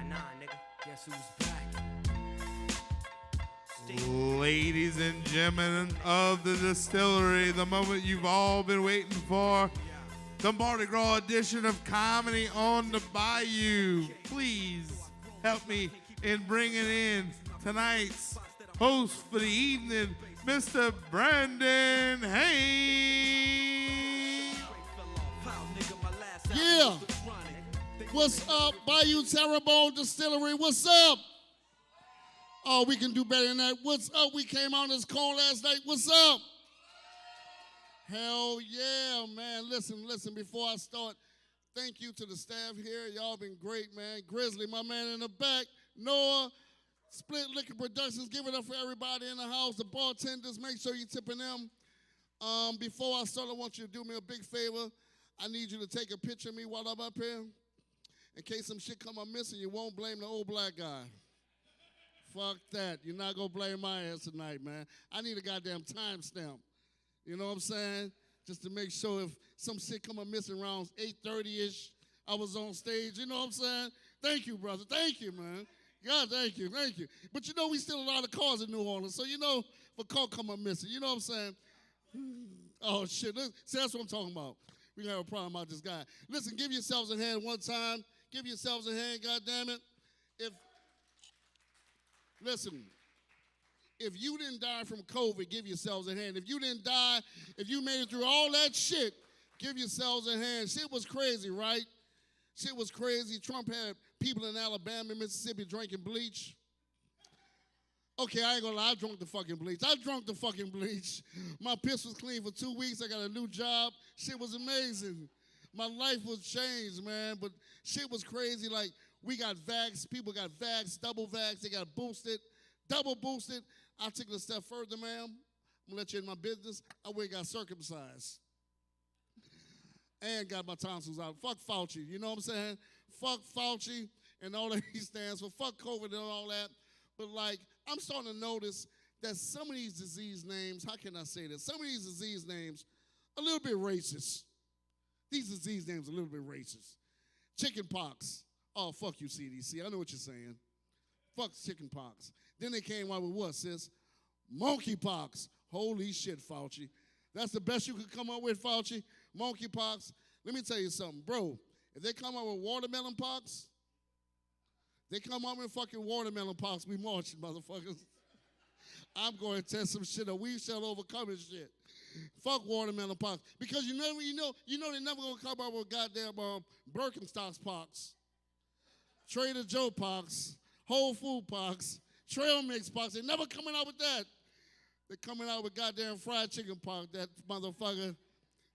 nigga. Guess who's back? Ladies and gentlemen of the distillery, the moment you've all been waiting for, the Mardi Gras edition of Comedy on the Bayou. Please help me in bringing in tonight's host for the evening, Mr. Brandon Haynes. Yeah. What's up, Bayou Terrebonne Distillery? What's up? Oh, we can do better than that. What's up? We came out this call last night. What's up? Hell yeah, man. Listen, before I start, thank you to the staff here. Y'all been great, man. Grizzly, my man in the back. Noah, Split Liquor Productions, give it up for everybody in the house. The bartenders, make sure you're tipping them. Before I start, I want you to do me a big favor. I need you to take a picture of me while I'm up here. In case some shit come up missing, you won't blame the old black guy. Fuck that. You're not going to blame my ass tonight, man. I need a goddamn timestamp. You know what I'm saying? Just to make sure if some shit come up missing around 8:30-ish, I was on stage. You know what I'm saying? Thank you, brother. Thank you, man. God, thank you. But you know we still a lot of cars in New Orleans, so you know if a car come up missing, you know what I'm saying? Oh, shit. See, that's what I'm talking about. We got a problem about this guy. Listen, give yourselves a hand one time. Give yourselves a hand, goddammit. Listen, if you didn't die from COVID, give yourselves a hand. If you didn't die, if you made it through all that shit, give yourselves a hand. Shit was crazy, right? Shit was crazy. Trump had people in Alabama and Mississippi drinking bleach. Okay, I ain't gonna lie, I drank the fucking bleach. My piss was clean for 2 weeks. I got a new job. Shit was amazing. My life was changed, man, but shit was crazy. Like, we got vaxxed, people got vaxxed, double vaxxed, they got boosted, double boosted. I took it a step further, ma'am. I'm gonna let you in my business. I went and got circumcised. And got my tonsils out. Fuck Fauci, you know what I'm saying? Fuck Fauci and all that he stands for. Fuck COVID and all that. But like, I'm starting to notice that some of these disease names, how can I say this? Some of these disease names, a little bit racist. These disease names are a little bit racist. Chicken pox. Oh, fuck you, CDC. I know what you're saying. Fuck chicken pox. Then they came out with what, sis? Monkey pox. Holy shit, Fauci. That's the best you could come up with, Fauci? Monkey pox. Let me tell you something, bro. If they come up with watermelon pox, they come up with fucking watermelon pox, we marching, motherfuckers. I'm going to test some shit up. We shall overcome this shit. Fuck watermelon pox. Because you know they're never going to come up with goddamn Birkenstocks pox. Trader Joe pox. Whole Food pox. Trail Mix pox. They're never coming out with that. They're coming out with goddamn fried chicken pox. That motherfucker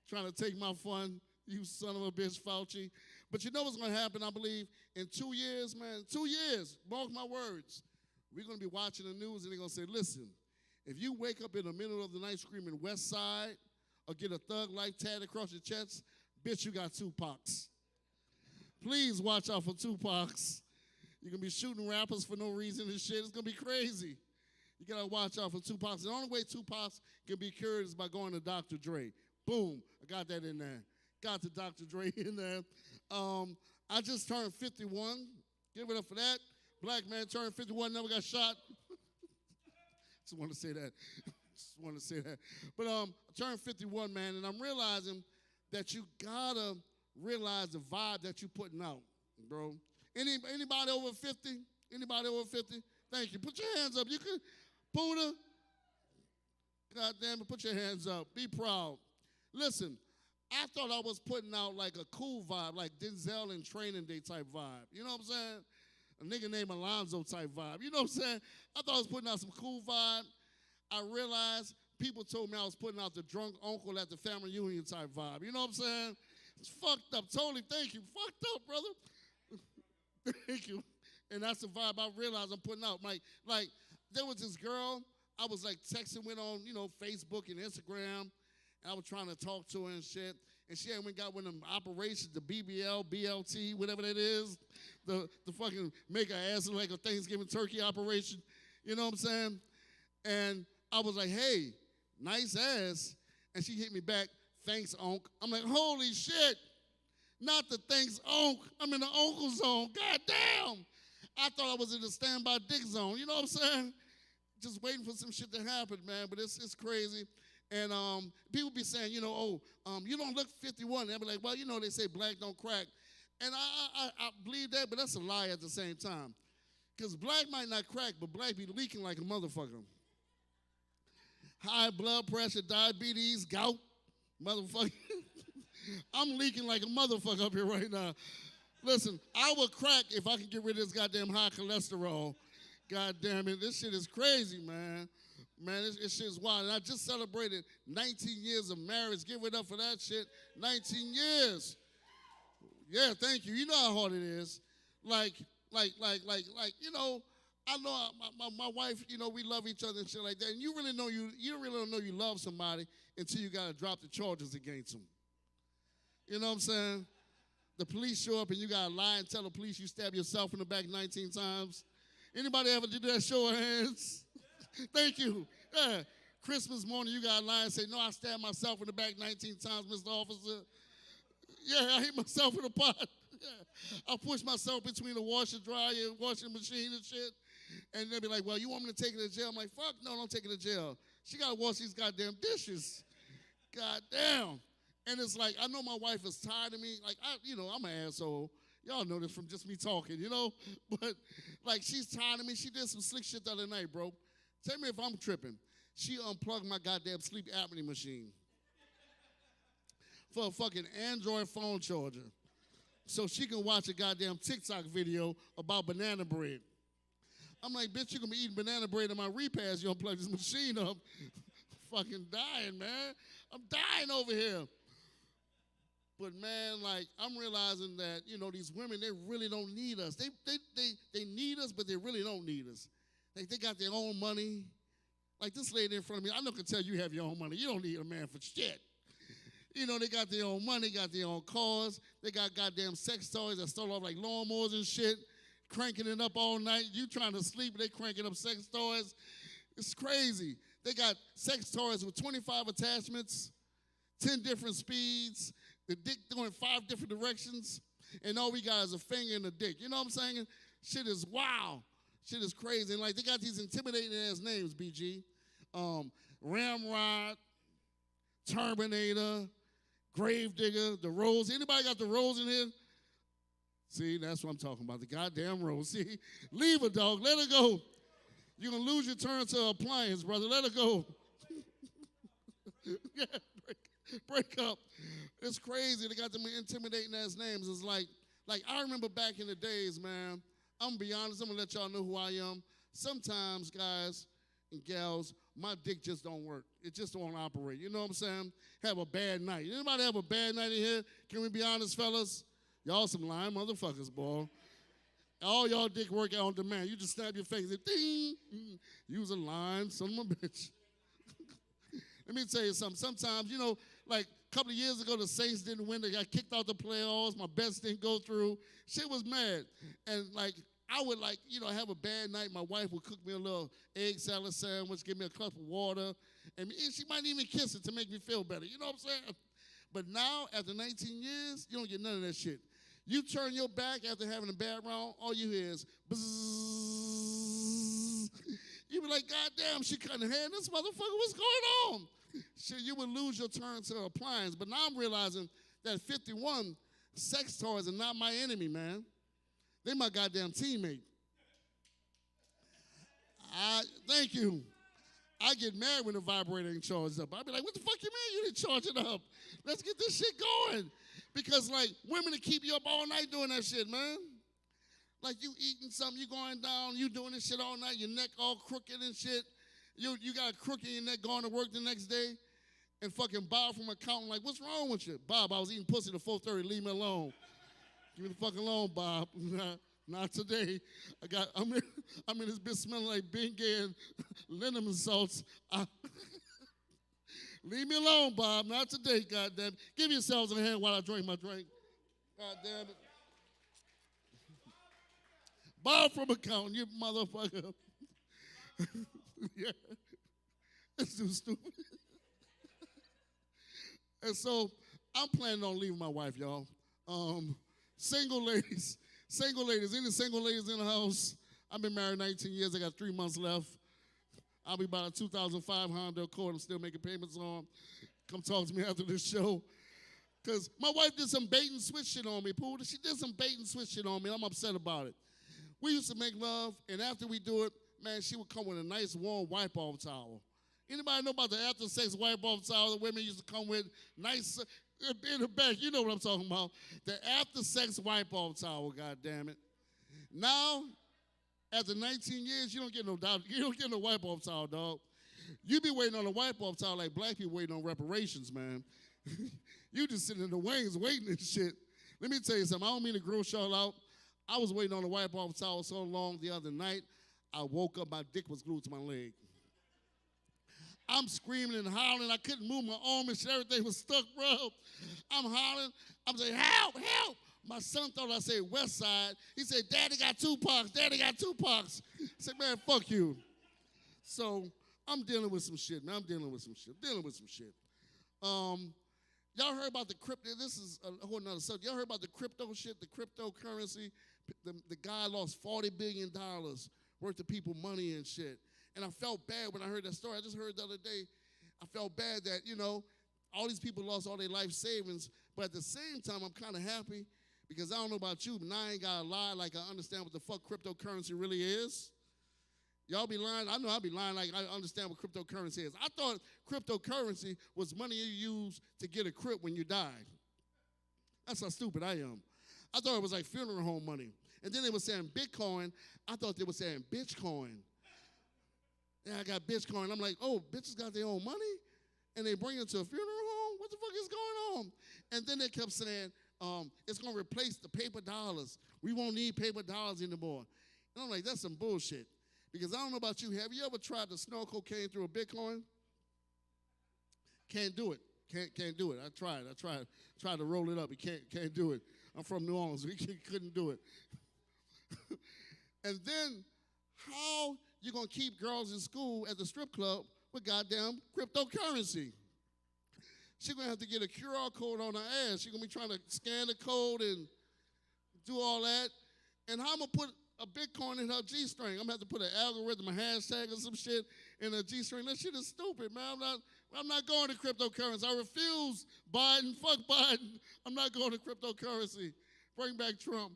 trying to take my fun. You son of a bitch, Fauci. But you know what's going to happen, I believe? In 2 years, man. 2 years. Mark my words. We're going to be watching the news and they're going to say, listen, if you wake up in the middle of the night screaming West Side or get a Thug Life tatted across your chest, bitch, you got 2 pox. Please watch out for 2 pox. You're going to be shooting rappers for no reason and shit. It's going to be crazy. You got to watch out for 2 pox. The only way 2 pox can be cured is by going to Dr. Dre. Boom. I got that in there. Got the Dr. Dre in there. I just turned 51. Give it up for that. Black man turned 51, never got shot. Just want to say that. But I turned 51, man, and I'm realizing that you gotta realize the vibe that you're putting out, bro. Anybody over 50? Anybody over 50? Thank you. Put your hands up. You could, Buddha. God damn it, put your hands up. Be proud. Listen, I thought I was putting out like a cool vibe, like Denzel in Training Day type vibe. You know what I'm saying? A nigga named Alonzo type vibe. You know what I'm saying? I thought I was putting out some cool vibe. I realized people told me I was putting out the drunk uncle at the family reunion type vibe. You know what I'm saying? It's fucked up. Totally, thank you. Fucked up, brother. Thank you. And that's the vibe I realized I'm putting out. Like there was this girl I was like texting with on, Facebook and Instagram. And I was trying to talk to her and shit. And she had got one of them operations, the BBL, BLT, whatever that is. The fucking make her ass look like a Thanksgiving turkey operation. You know what I'm saying? And I was like, hey, nice ass. And she hit me back, thanks, Onk. I'm like, holy shit. Not the thanks, Onk. I'm in the uncle zone. God damn. I thought I was in the standby dick zone. You know what I'm saying? Just waiting for some shit to happen, man. But it's crazy. And people be saying, you know, you don't look 51. They'll be like, well, you know, they say black don't crack. And I believe that, but that's a lie at the same time. Because black might not crack, but black be leaking like a motherfucker. High blood pressure, diabetes, gout, motherfucker. I'm leaking like a motherfucker up here right now. Listen, I will crack if I can get rid of this goddamn high cholesterol. God damn it, this shit is crazy, man. Man, this shit is wild. And I just celebrated 19 years of marriage. Give it up for that shit. 19 years. Yeah, thank you. You know how hard it is. Like, you know, I know my wife, you know, we love each other and shit like that. And you really really don't know you love somebody until you gotta drop the charges against them. You know what I'm saying? The police show up and you gotta lie and tell the police you stabbed yourself in the back 19 times. Anybody ever did that? Show of hands. Thank you. Yeah. Christmas morning, you gotta lie and say, no, I stabbed myself in the back 19 times, Mr. Officer. Yeah, I hit myself in the pot. Yeah. I pushed myself between the washer, dryer, and washing machine and shit. And they'll be like, well, you want me to take her to jail? I'm like, fuck no, don't take her to jail. She got to wash these goddamn dishes. Goddamn. And it's like, I know my wife is tired of me. Like, I'm an asshole. Y'all know this from just me talking, you know? But, like, she's tired of me. She did some slick shit the other night, bro. Tell me if I'm tripping. She unplugged my goddamn sleep apnea machine for a fucking Android phone charger so she can watch a goddamn TikTok video about banana bread. I'm like, bitch, you're going to be eating banana bread in my repast. You unplug this machine up. Fucking dying, man. I'm dying over here. But, man, like, I'm realizing that, you know, these women, they really don't need us. They need us, but they really don't need us. Like, they got their own money. Like, this lady in front of me, I know can tell you have your own money. You don't need a man for shit. You know, they got their own money, got their own cars. They got goddamn sex toys that start off like lawnmowers and shit, cranking it up all night. You trying to sleep, they cranking up sex toys. It's crazy. They got sex toys with 25 attachments, 10 different speeds, the dick going 5 different directions, and all we got is a finger and a dick. You know what I'm saying? Shit is wow. Shit is crazy. And like they got these intimidating ass names, BG. Ramrod, Terminator, Gravedigger, the Rose. Anybody got the Rose in here? See, that's what I'm talking about. The goddamn Rose. See, leave her, dog. Let her go. You're going to lose your turn to appliance, brother. Let her go. Yeah, break up. It's crazy. They got them intimidating ass names. It's like I remember back in the days, man. I'm going to be honest. I'm going to let y'all know who I am. Sometimes, guys and gals, my dick just don't work. It just don't operate. You know what I'm saying? Have a bad night. Anybody have a bad night in here? Can we be honest, fellas? Y'all some lying motherfuckers, boy. All y'all dick work out on demand. You just snap your face and ding. You was a lying son of a bitch. Let me tell you something. Sometimes, you know, like a couple of years ago, the Saints didn't win. They got kicked out the playoffs. My bets didn't go through. Shit was mad. And, like, I would, like, you know, have a bad night. My wife would cook me a little egg salad sandwich, give me a cup of water. And she might even kiss it to make me feel better. You know what I'm saying? But now, after 19 years, you don't get none of that shit. You turn your back after having a bad round, all you hear is bzzz. You be like, God damn, she couldn't handle this motherfucker. What's going on? Shit, you would lose your turn to appliance. But now I'm realizing that at 51, sex toys are not my enemy, man. They my goddamn teammate. Thank you. I get mad when the vibrator ain't charged up. I be like, what the fuck you mean you didn't charge it up? Let's get this shit going. Because, like, women to keep you up all night doing that shit, man. Like, you eating something, you going down, you doing this shit all night, your neck all crooked and shit. You got a crook in your neck going to work the next day. And fucking Bob from accounting like, what's wrong with you? Bob, I was eating pussy till 4:30. Leave me alone. Give me the fuck alone, Bob. Not today. I'm in this bitch smelling like Bengay and liniment salts. Leave me alone, Bob. Not today, goddamn. Give yourselves a hand while I drink my drink. Goddamn it. Bob from accounting, you motherfucker. Yeah. It's too stupid. And so I'm planning on leaving my wife, y'all. Single ladies, Single ladies, any single ladies in the house? I've been married 19 years. I got 3 months left. I'll be about a 2005 Honda Accord. I'm still making payments on. Come talk to me after this show. Because my wife did some bait and switch shit on me, Pooh. She did some bait and switch shit on me, and I'm upset about it. We used to make love, and after we do it, man, she would come with a nice warm wipe-off towel. Anybody know about the after-sex wipe-off towel that women used to come with? Nice, in the back, you know what I'm talking about. The after-sex wipe-off towel, goddammit. Now, after 19 years, you don't get no wipe-off towel, dog. You be waiting on a wipe-off towel like black people waiting on reparations, man. You just sitting in the wings waiting and shit. Let me tell you something. I don't mean to gross y'all out. I was waiting on a wipe-off towel so long the other night, I woke up, my dick was glued to my leg. I'm screaming and hollering. I couldn't move my arm and shit. Everything was stuck, bro. I'm hollering. I'm saying, help, help. My son thought I said West Side. He said, Daddy got Tupacs. Daddy got Tupacs. I said, man, fuck you. So I'm dealing with some shit, man. Y'all heard about the crypto? This is a whole nother subject. Y'all heard about the crypto shit, the cryptocurrency? The guy lost $40 billion worth of people money and shit. And I felt bad when I heard that story. I just heard the other day. I felt bad that, all these people lost all their life savings. But at the same time, I'm kind of happy because I don't know about you, but I ain't got to lie like I understand what the fuck cryptocurrency really is. Y'all be lying? I know I be lying like I understand what cryptocurrency is. I thought cryptocurrency was money you use to get a crib when you died. That's how stupid I am. I thought it was like funeral home money. And then they were saying Bitcoin. I thought they were saying Bitchcoin. Yeah, I got Bitchcoin. I'm like, oh, bitches got their own money? And they bring it to a funeral home? What the fuck is going on? And then they kept saying, it's going to replace the paper dollars. We won't need paper dollars anymore. And I'm like, that's some bullshit. Because I don't know about you. Have you ever tried to snort cocaine through a Bitcoin? Can't do it. Can't do it. I tried to roll it up. You can't do it. I'm from New Orleans. We couldn't do it. And then how you going to keep girls in school at the strip club with goddamn cryptocurrency? She's going to have to get a QR code on her ass. She's going to be trying to scan the code and do all that. And how I'm going to put a Bitcoin in her G-string? I'm going to have to put an algorithm, a hashtag or some shit in her G-string. That shit is stupid, man. I'm not going to cryptocurrency. I refuse Biden. Fuck Biden. I'm not going to cryptocurrency. Bring back Trump.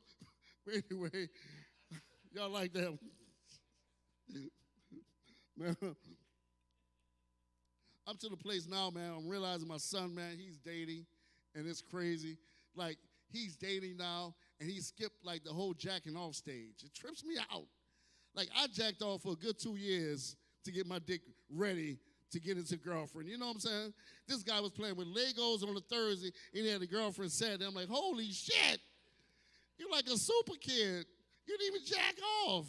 But anyway, y'all like that? Man, I'm to the place now, man. I'm realizing my son, man, he's dating, and it's crazy. Like, he's dating now, and he skipped, like, the whole jacking off stage. It trips me out. Like, I jacked off for a good 2 years to get my dick ready to get into girlfriend. You know what I'm saying? This guy was playing with Legos on a Thursday, and he had a girlfriend Saturday. I'm like, holy shit. You're like a super kid. You didn't even jack off.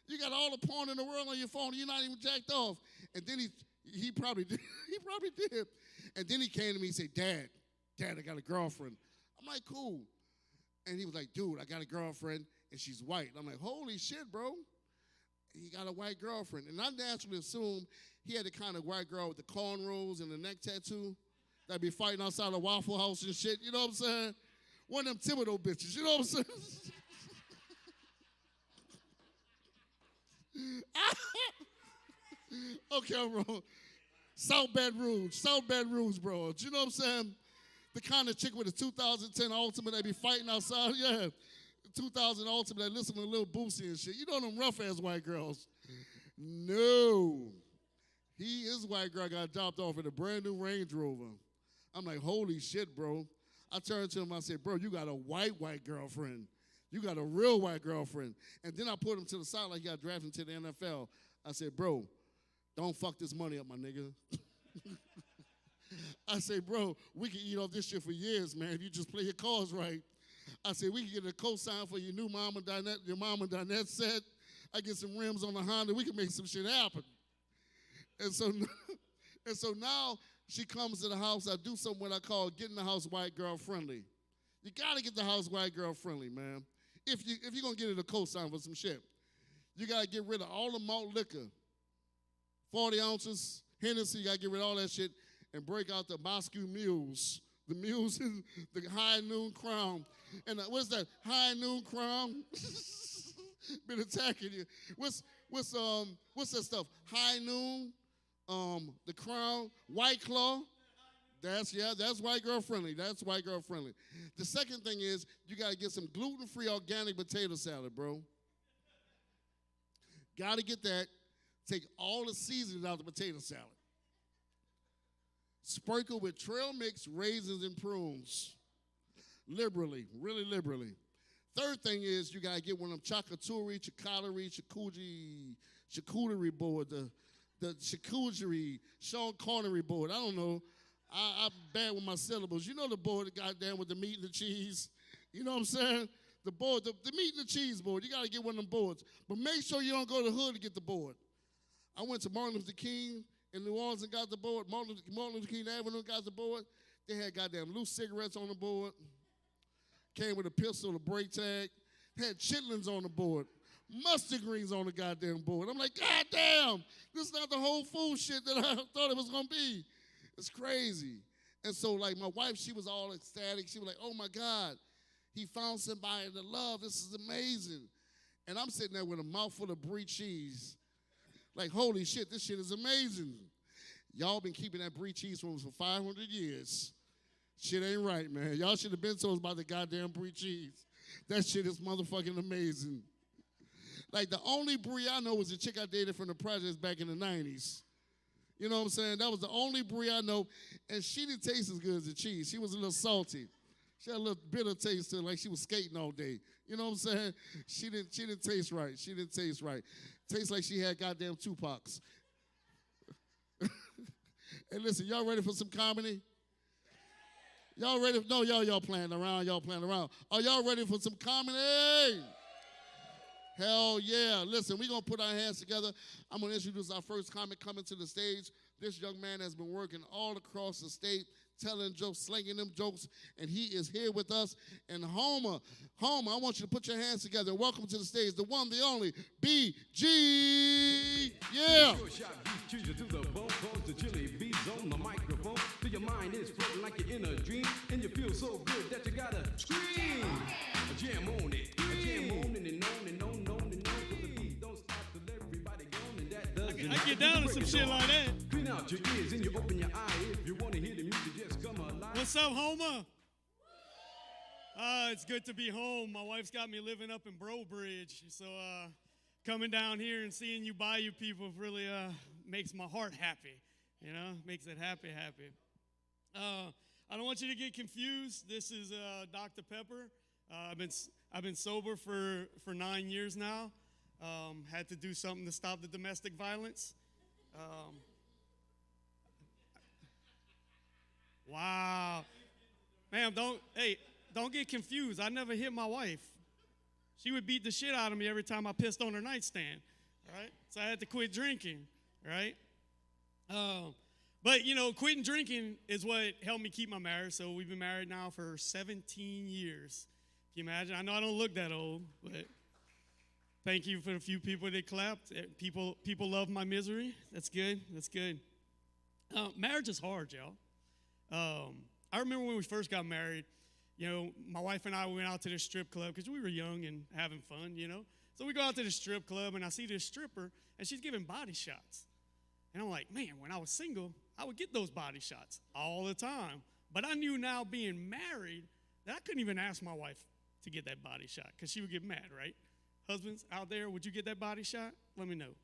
You got all the porn in the world on your phone, and you're not even jacked off. And then he probably did. He probably did. And then he came to me and said, Dad, I got a girlfriend. I'm like, cool. And he was like, dude, I got a girlfriend, and she's white. I'm like, holy shit, bro. He got a white girlfriend. And I naturally assumed he had the kind of white girl with the cornrows and the neck tattoo that be fighting outside a Waffle House and shit. You know what I'm saying? One of them Thibodeau bitches. You know what I'm saying? Okay, I'm wrong. South Baton Rouge, bro. Do you know what I'm saying? The kind of chick with the 2010 Ultimate that be fighting outside. Yeah, 2000 Ultimate that listen to Lil Boosie and shit. You know them rough-ass white girls. No. His white girl got dropped off in a brand new Range Rover. I'm like, holy shit, bro. I turned to him, I said, bro, you got a white girlfriend. You got a real white girlfriend. And then I put him to the side like he got drafted into the NFL. I said, bro, don't fuck this money up, my nigga. I said, bro, we can eat off this shit for years, man, if you just play your cards right. I said, we can get a cosign for your new mama Dinette set. I get some rims on the Honda. We can make some shit happen. And so now she comes to the house. I do something what I call getting the house white girl friendly. You got to get the house white girl friendly, man. If you're going to get it a cosign for some shit. You got to get rid of all the malt liquor. 40 ounces, Hennessy, you got to get rid of all that shit and break out the Moscow Mules The music, the high noon crown. And what's that? High noon crown? Been attacking you. What's that stuff? High noon, the crown, White Claw. That's white girl friendly. That's white girl friendly. The second thing is you gotta get some gluten-free organic potato salad, bro. Gotta get that. Take all the seasonings out of the potato salad. Sprinkle with trail mix, raisins, and prunes. Liberally, really liberally. Third thing is you gotta get one of them charcuterie board, the charcuterie, Sean Connery board. I don't know. I'm bad with my syllables. You know the board, the goddamn with the meat and the cheese. You know what I'm saying? The board, the meat and the cheese board. You gotta get one of them boards. But make sure you don't go to the hood to get the board. I went to Martin Luther King in New Orleans and got the board. Martin Luther King Avenue got the board. They had goddamn loose cigarettes on the board. Came with a pistol, a brake tag. Had chitlins on the board. Mustard greens on the goddamn board. I'm like, goddamn, this is not the whole food shit that I thought it was gonna be. It's crazy. And so, like, my wife, she was all ecstatic. She was like, oh my God, he found somebody to love. This is amazing. And I'm sitting there with a mouthful of brie cheese. Like, holy shit, this shit is amazing. Y'all been keeping that brie cheese from us for 500 years. Shit ain't right, man. Y'all should have been told about the goddamn brie cheese. That shit is motherfucking amazing. Like, the only brie I know was the chick I dated from the projects back in the 90s. You know what I'm saying? That was the only brie I know. And she didn't taste as good as the cheese. She was a little salty. She had a little bitter taste to it, like she was skating all day. You know what I'm saying? She didn't taste right. She didn't taste right. Tastes like she had goddamn Tupacs. Hey, listen, y'all ready for some comedy? Y'all ready? No, y'all playing around. Y'all playing around. Are y'all ready for some comedy? Hell yeah. Listen, we're going to put our hands together. I'm going to introduce our first comic coming to the stage. This young man has been working all across the state, telling jokes, slinging them jokes, and he is here with us. And Houma, I want you to put your hands together. Welcome to the stage, the one, the only, BG. Yeah. Choose you to the bone, cause the chili beats on the microphone. Till your mind is floating like you're in a dream, and you feel so good that you gotta scream. A jam on it, a jam on it, and on and on and on and on. Cause the beat don't stop till everybody gone, and that doesn't. I get down to some shit like that. Clean out your ears and you open your eye. If you wanna hear the music, just come alive. What's up, Houma? It's good to be home. My wife's got me living up in Brobridge, so coming down here and seeing you Bayou people really makes my heart happy. You know, makes it happy. I don't want you to get confused. This is Dr. Pepper. I've been sober for 9 years now. Had to do something to stop the domestic violence. Wow, ma'am, don't get confused. I never hit my wife. She would beat the shit out of me every time I pissed on her nightstand. Right? So I had to quit drinking. Right? But, you know, quitting drinking is what helped me keep my marriage. So we've been married now for 17 years. Can you imagine? I know I don't look that old, but thank you for the few people that clapped. People love my misery. That's good. That's good. Marriage is hard, y'all. I remember when we first got married, you know, my wife and I went out to this strip club because we were young and having fun, you know. So we go out to the strip club, and I see this stripper, and she's giving body shots. And I'm like, man, when I was single, I would get those body shots all the time. But I knew now being married that I couldn't even ask my wife to get that body shot because she would get mad, right? Husbands out there, would you get that body shot? Let me know.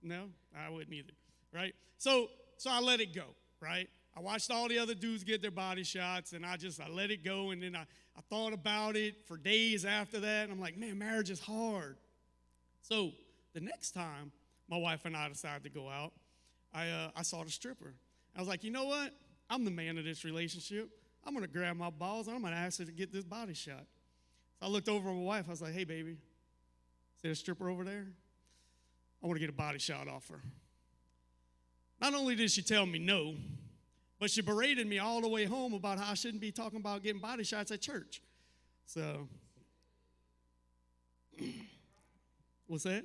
No, I wouldn't either, right? So I let it go, right? I watched all the other dudes get their body shots, and I let it go, and then I thought about it for days after that, and I'm like, man, marriage is hard. So the next time my wife and I decided to go out, I saw the stripper. I was like, you know what? I'm the man of this relationship. I'm going to grab my balls, and I'm going to ask her to get this body shot. So I looked over at my wife. I was like, hey, baby, see the stripper over there? I want to get a body shot off her. Not only did she tell me no, but she berated me all the way home about how I shouldn't be talking about getting body shots at church. So, what's that?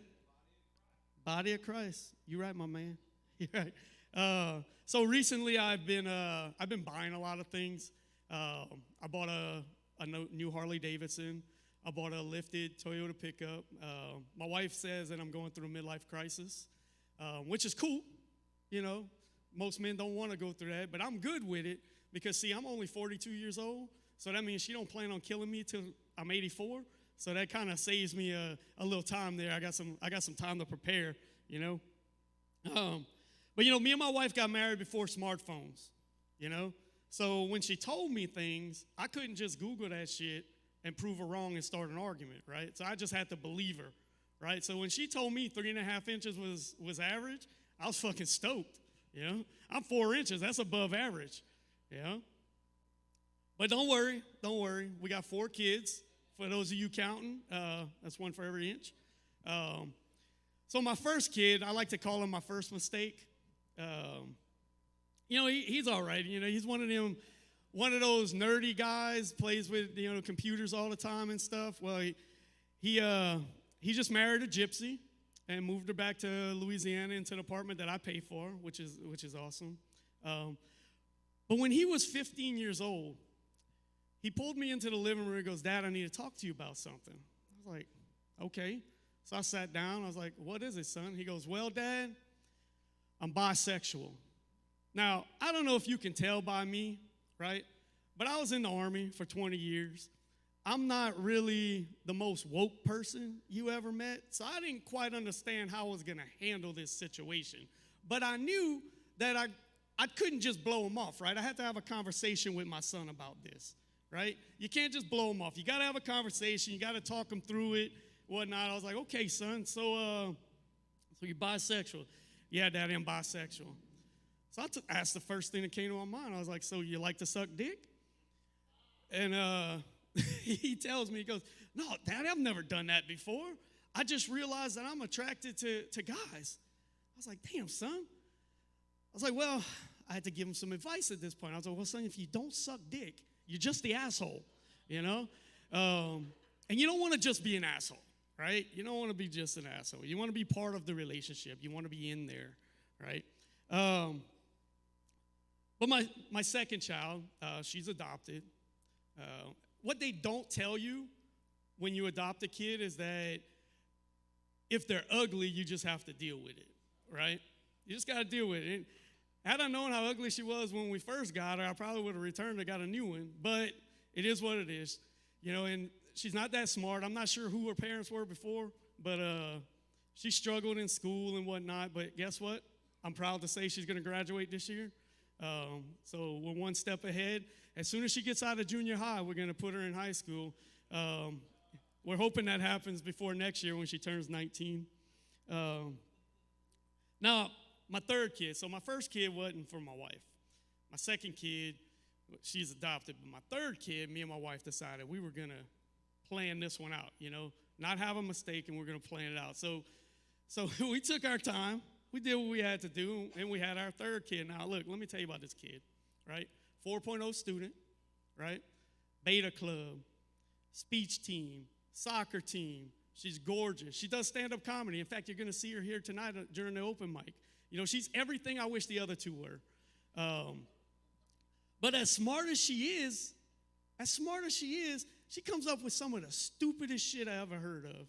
Body of Christ. You right, my man. You right. So recently I've been buying a lot of things. I bought a new Harley Davidson. I bought a lifted Toyota pickup. My wife says that I'm going through a midlife crisis, which is cool. You know, most men don't want to go through that, but I'm good with it because, see, I'm only 42 years old, so that means she don't plan on killing me till I'm 84. So that kind of saves me a little time there. I got some time to prepare, you know. But, you know, me and my wife got married before smartphones, you know. So when she told me things, I couldn't just Google that shit and prove her wrong and start an argument, right? So I just had to believe her, right? So when she told me 3.5 inches was average, I was fucking stoked, you know? I'm 4 inches. That's above average, you know? But don't worry. We got 4 kids. For those of you counting, that's 1 for every inch. So my first kid, I like to call him my first mistake. You know, he's all right. You know, he's one of those nerdy guys, plays with, you know, computers all the time and stuff. Well, he just married a gypsy and moved her back to Louisiana into an apartment that I pay for, which is awesome. But when he was 15 years old, he pulled me into the living room and goes, "Dad, I need to talk to you about something." I was like, "Okay." So I sat down. I was like, "What is it, son?" He goes, "Well, Dad, I'm bisexual." Now, I don't know if you can tell by me, right? But I was in the Army for 20 years. I'm not really the most woke person you ever met, so I didn't quite understand how I was going to handle this situation. But I knew that I couldn't just blow him off, right? I had to have a conversation with my son about this, right? You can't just blow him off. You got to have a conversation. You got to talk him through it, whatnot. I was like, "Okay, son, so you're bisexual?" "Yeah, Daddy, I'm bisexual." So I asked the first thing that came to my mind. I was like, "So you like to suck dick?" And he tells me, he goes, "No, Daddy, I've never done that before. I just realized that I'm attracted to guys." I was like, "Damn, son." I was like, well, I had to give him some advice at this point. I was like, "Well, son, if you don't suck dick, you're just the asshole, you know? And you don't want to just be an asshole, right? You don't want to be just an asshole. You want to be part of the relationship. You want to be in there, right?" But my second child, she's adopted. What they don't tell you when you adopt a kid is that if they're ugly, you just have to deal with it, right? You just got to deal with it. And had I known how ugly she was when we first got her, I probably would have returned and got a new one. But it is what it is, you know. And she's not that smart. I'm not sure who her parents were before, but she struggled in school and whatnot. But guess what? I'm proud to say she's going to graduate this year. So we're one step ahead. As soon as she gets out of junior high, we're going to put her in high school. We're hoping that happens before next year when she turns 19. Now, my third kid. So my first kid wasn't for my wife. My second kid, she's adopted. But my third kid, me and my wife decided we were going to plan this one out, you know, not have a mistake, and we're going to plan it out. So we took our time. We did what we had to do, and we had our third kid. Now, look, let me tell you about this kid, right? 4.0 student, right? Beta club, speech team, soccer team. She's gorgeous. She does stand-up comedy. In fact, you're going to see her here tonight during the open mic. You know, she's everything I wish the other two were. But as smart as she is, she comes up with some of the stupidest shit I ever heard of,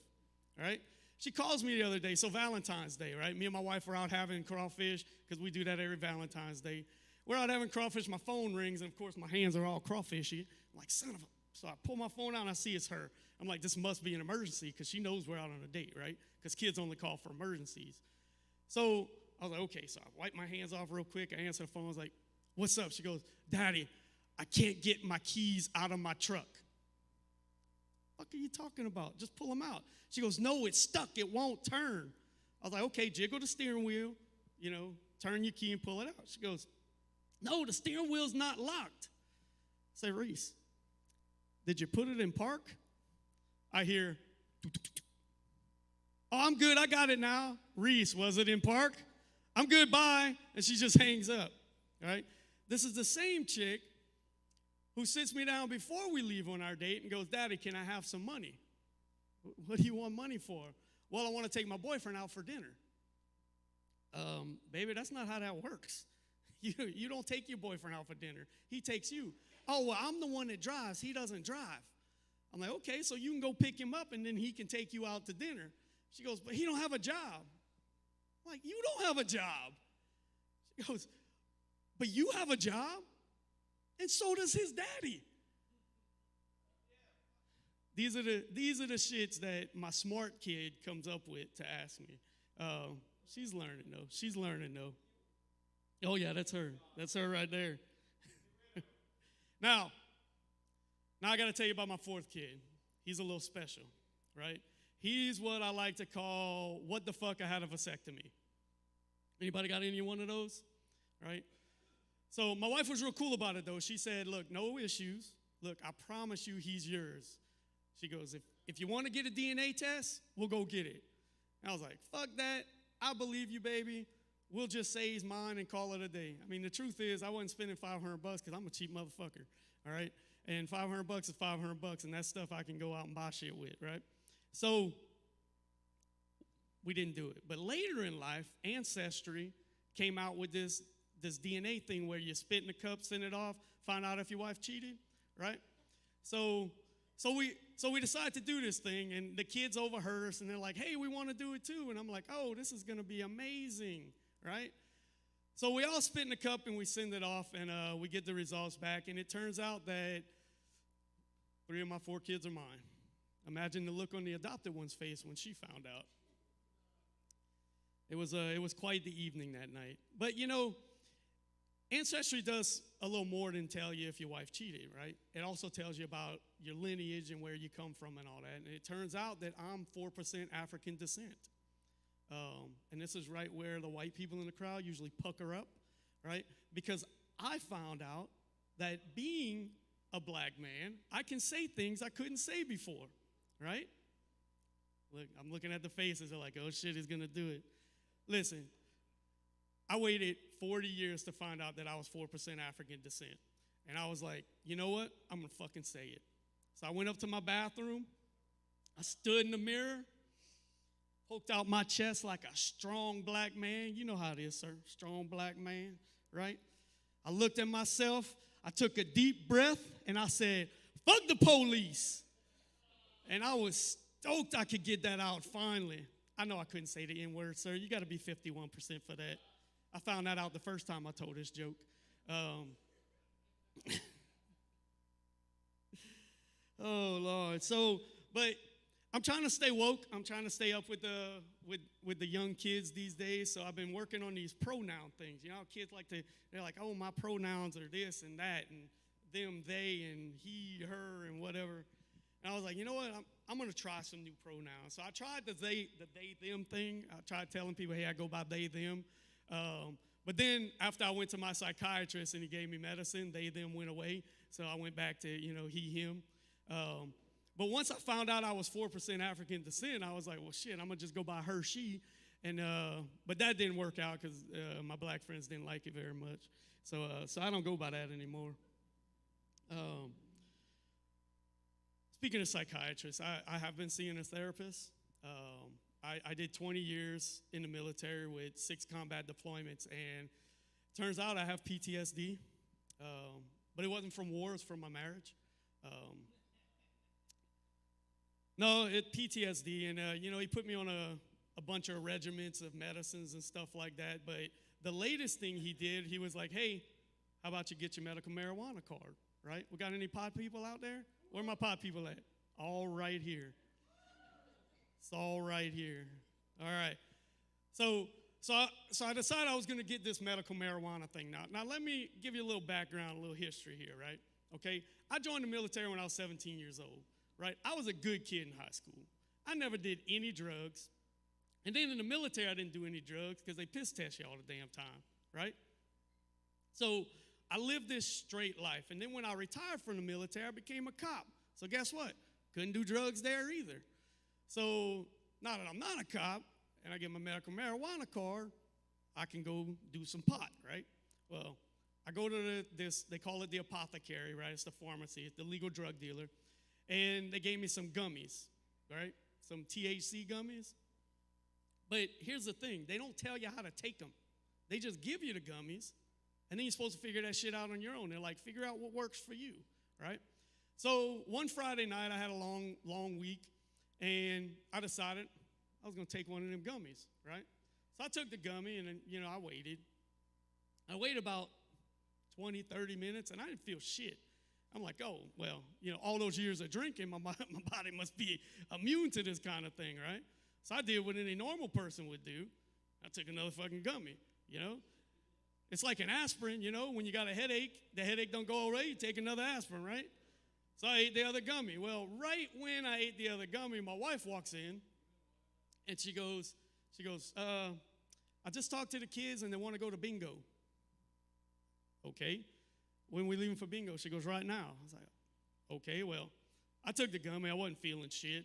right? She calls me the other day, so Valentine's Day, right? Me and my wife were out having crawfish, because we do that every Valentine's Day. We're out having crawfish, my phone rings, and of course my hands are all crawfishy. I'm like, son of a, so I pull my phone out and I see it's her. I'm like, this must be an emergency, because she knows we're out on a date, right? Because kids only call for emergencies. So I was like, okay, so I wipe my hands off real quick. I answer the phone, I was like, "What's up?" She goes, "Daddy, I can't get my keys out of my truck." "What are you talking about? Just pull them out." She goes, "No, it's stuck. It won't turn." I was like, "Okay, jiggle the steering wheel, you know, turn your key and pull it out." She goes, "No, the steering wheel's not locked." I say, "Reese, did you put it in park?" I hear, "Oh, I'm good. I got it now." "Reese, was it in park?" "I'm good, bye." And she just hangs up, right? This is the same chick who sits me down before we leave on our date and goes, "Daddy, can I have some money?" "What do you want money for?" "Well, I want to take my boyfriend out for dinner." Baby, that's not how that works. You don't take your boyfriend out for dinner. He takes you. Oh, well, I'm the one that drives. He doesn't drive. I'm like, okay, so you can go pick him up and then he can take you out to dinner. She goes, but he don't have a job. I'm like, you don't have a job. She goes, but you have a job? And so does his daddy. These are the shits that my smart kid comes up with to ask me. She's learning though. She's learning though. Oh yeah, that's her. That's her right there. Now I got to tell you about my fourth kid. He's a little special, right? He's what I like to call, what the fuck, I had a vasectomy. Anybody got any one of those? Right? So my wife was real cool about it, though. She said, look, no issues. Look, I promise you he's yours. She goes, if you want to get a DNA test, we'll go get it. And I was like, fuck that. I believe you, baby. We'll just say he's mine and call it a day. I mean, the truth is, I wasn't spending $500 because I'm a cheap motherfucker, all right? And $500 is $500, and that's stuff I can go out and buy shit with, right? So we didn't do it. But later in life, Ancestry came out with this DNA thing where you spit in the cup, send it off, find out if your wife cheated, right? So we decided to do this thing, and the kids overheard us, and they're like, hey, we want to do it too. And I'm like, oh, this is going to be amazing, right? So we all spit in the cup, and we send it off, and we get the results back, and it turns out that 3 of my 4 kids are mine. Imagine the look on the adopted one's face when she found out. It was quite the evening that night. But, you know, Ancestry does a little more than tell you if your wife cheated, right? It also tells you about your lineage and where you come from and all that. And it turns out that I'm 4% African descent. And this is right where the white people in the crowd usually pucker up, right? Because I found out that being a black man, I can say things I couldn't say before, right? Look, I'm looking at the faces. They're like, oh, shit, he's going to do it. Listen, I waited 40 years to find out that I was 4% African descent. And I was like, you know what? I'm going to fucking say it. So I went up to my bathroom. I stood in the mirror, poked out my chest like a strong black man. You know how it is, sir. Strong black man, right? I looked at myself. I took a deep breath, and I said, fuck the police. And I was stoked I could get that out finally. I know I couldn't say the N-word, sir. You got to be 51% for that. I found that out the first time I told this joke. Oh, Lord. So, but I'm trying to stay woke. I'm trying to stay up with the young kids these days. So I've been working on these pronoun things. You know, kids they're like, oh, my pronouns are this and that, and them, they, and he, her, and whatever. And I was like, you know what? I'm going to try some new pronouns. So I tried the they, them thing. I tried telling people, hey, I go by they, them. But then after I went to my psychiatrist and he gave me medicine, they, them went away. So I went back to, you know, he, him. But once I found out I was 4% African descent, I was like, well, shit, I'm going to just go by her, she. And but that didn't work out because my black friends didn't like it very much. So I don't go by that anymore. Speaking of psychiatrists, I have been seeing a therapist. I did 20 years in the military with 6 combat deployments, and turns out I have PTSD. But it wasn't from war, it was from my marriage. PTSD, and you know, he put me on a bunch of regiments of medicines and stuff like that. But the latest thing he did, he was like, hey, how about you get your medical marijuana card, right? We got any pot people out there? Where my pot people at? All right here. It's all right here. All right. So I decided I was going to get this medical marijuana thing now. Now, let me give you a little background, a little history here, right? Okay? I joined the military when I was 17 years old, right? I was a good kid in high school. I never did any drugs. And then in the military, I didn't do any drugs because they piss test you all the damn time, right? So I lived this straight life. And then when I retired from the military, I became a cop. So guess what? Couldn't do drugs there either. So now that I'm not a cop and I get my medical marijuana card, I can go do some pot, right? Well, I go to they call it the apothecary, right? It's the pharmacy, it's the legal drug dealer. And they gave me some gummies, right? Some THC gummies. But here's the thing, they don't tell you how to take them. They just give you the gummies, And then you're supposed to figure that shit out on your own. They're like, figure out what works for you, right? So one Friday night, I had a long week, and I decided I was going to take one of them gummies, right? So I took the gummy, and then, I waited. I waited about 20, 30 minutes, and I didn't feel shit. I'm like, oh, well, all those years of drinking, my body must be immune to this kind of thing, right? So I did what any normal person would do. I took another fucking gummy, It's like an aspirin, when you got a headache, the headache don't go away, you take another aspirin, right? So I ate the other gummy. Well, right when I ate the other gummy, my wife walks in, and she goes, I just talked to the kids, and they want to go to bingo. Okay. When we leaving for bingo? She goes, right now. I was like, okay, well, I took the gummy. I wasn't feeling shit.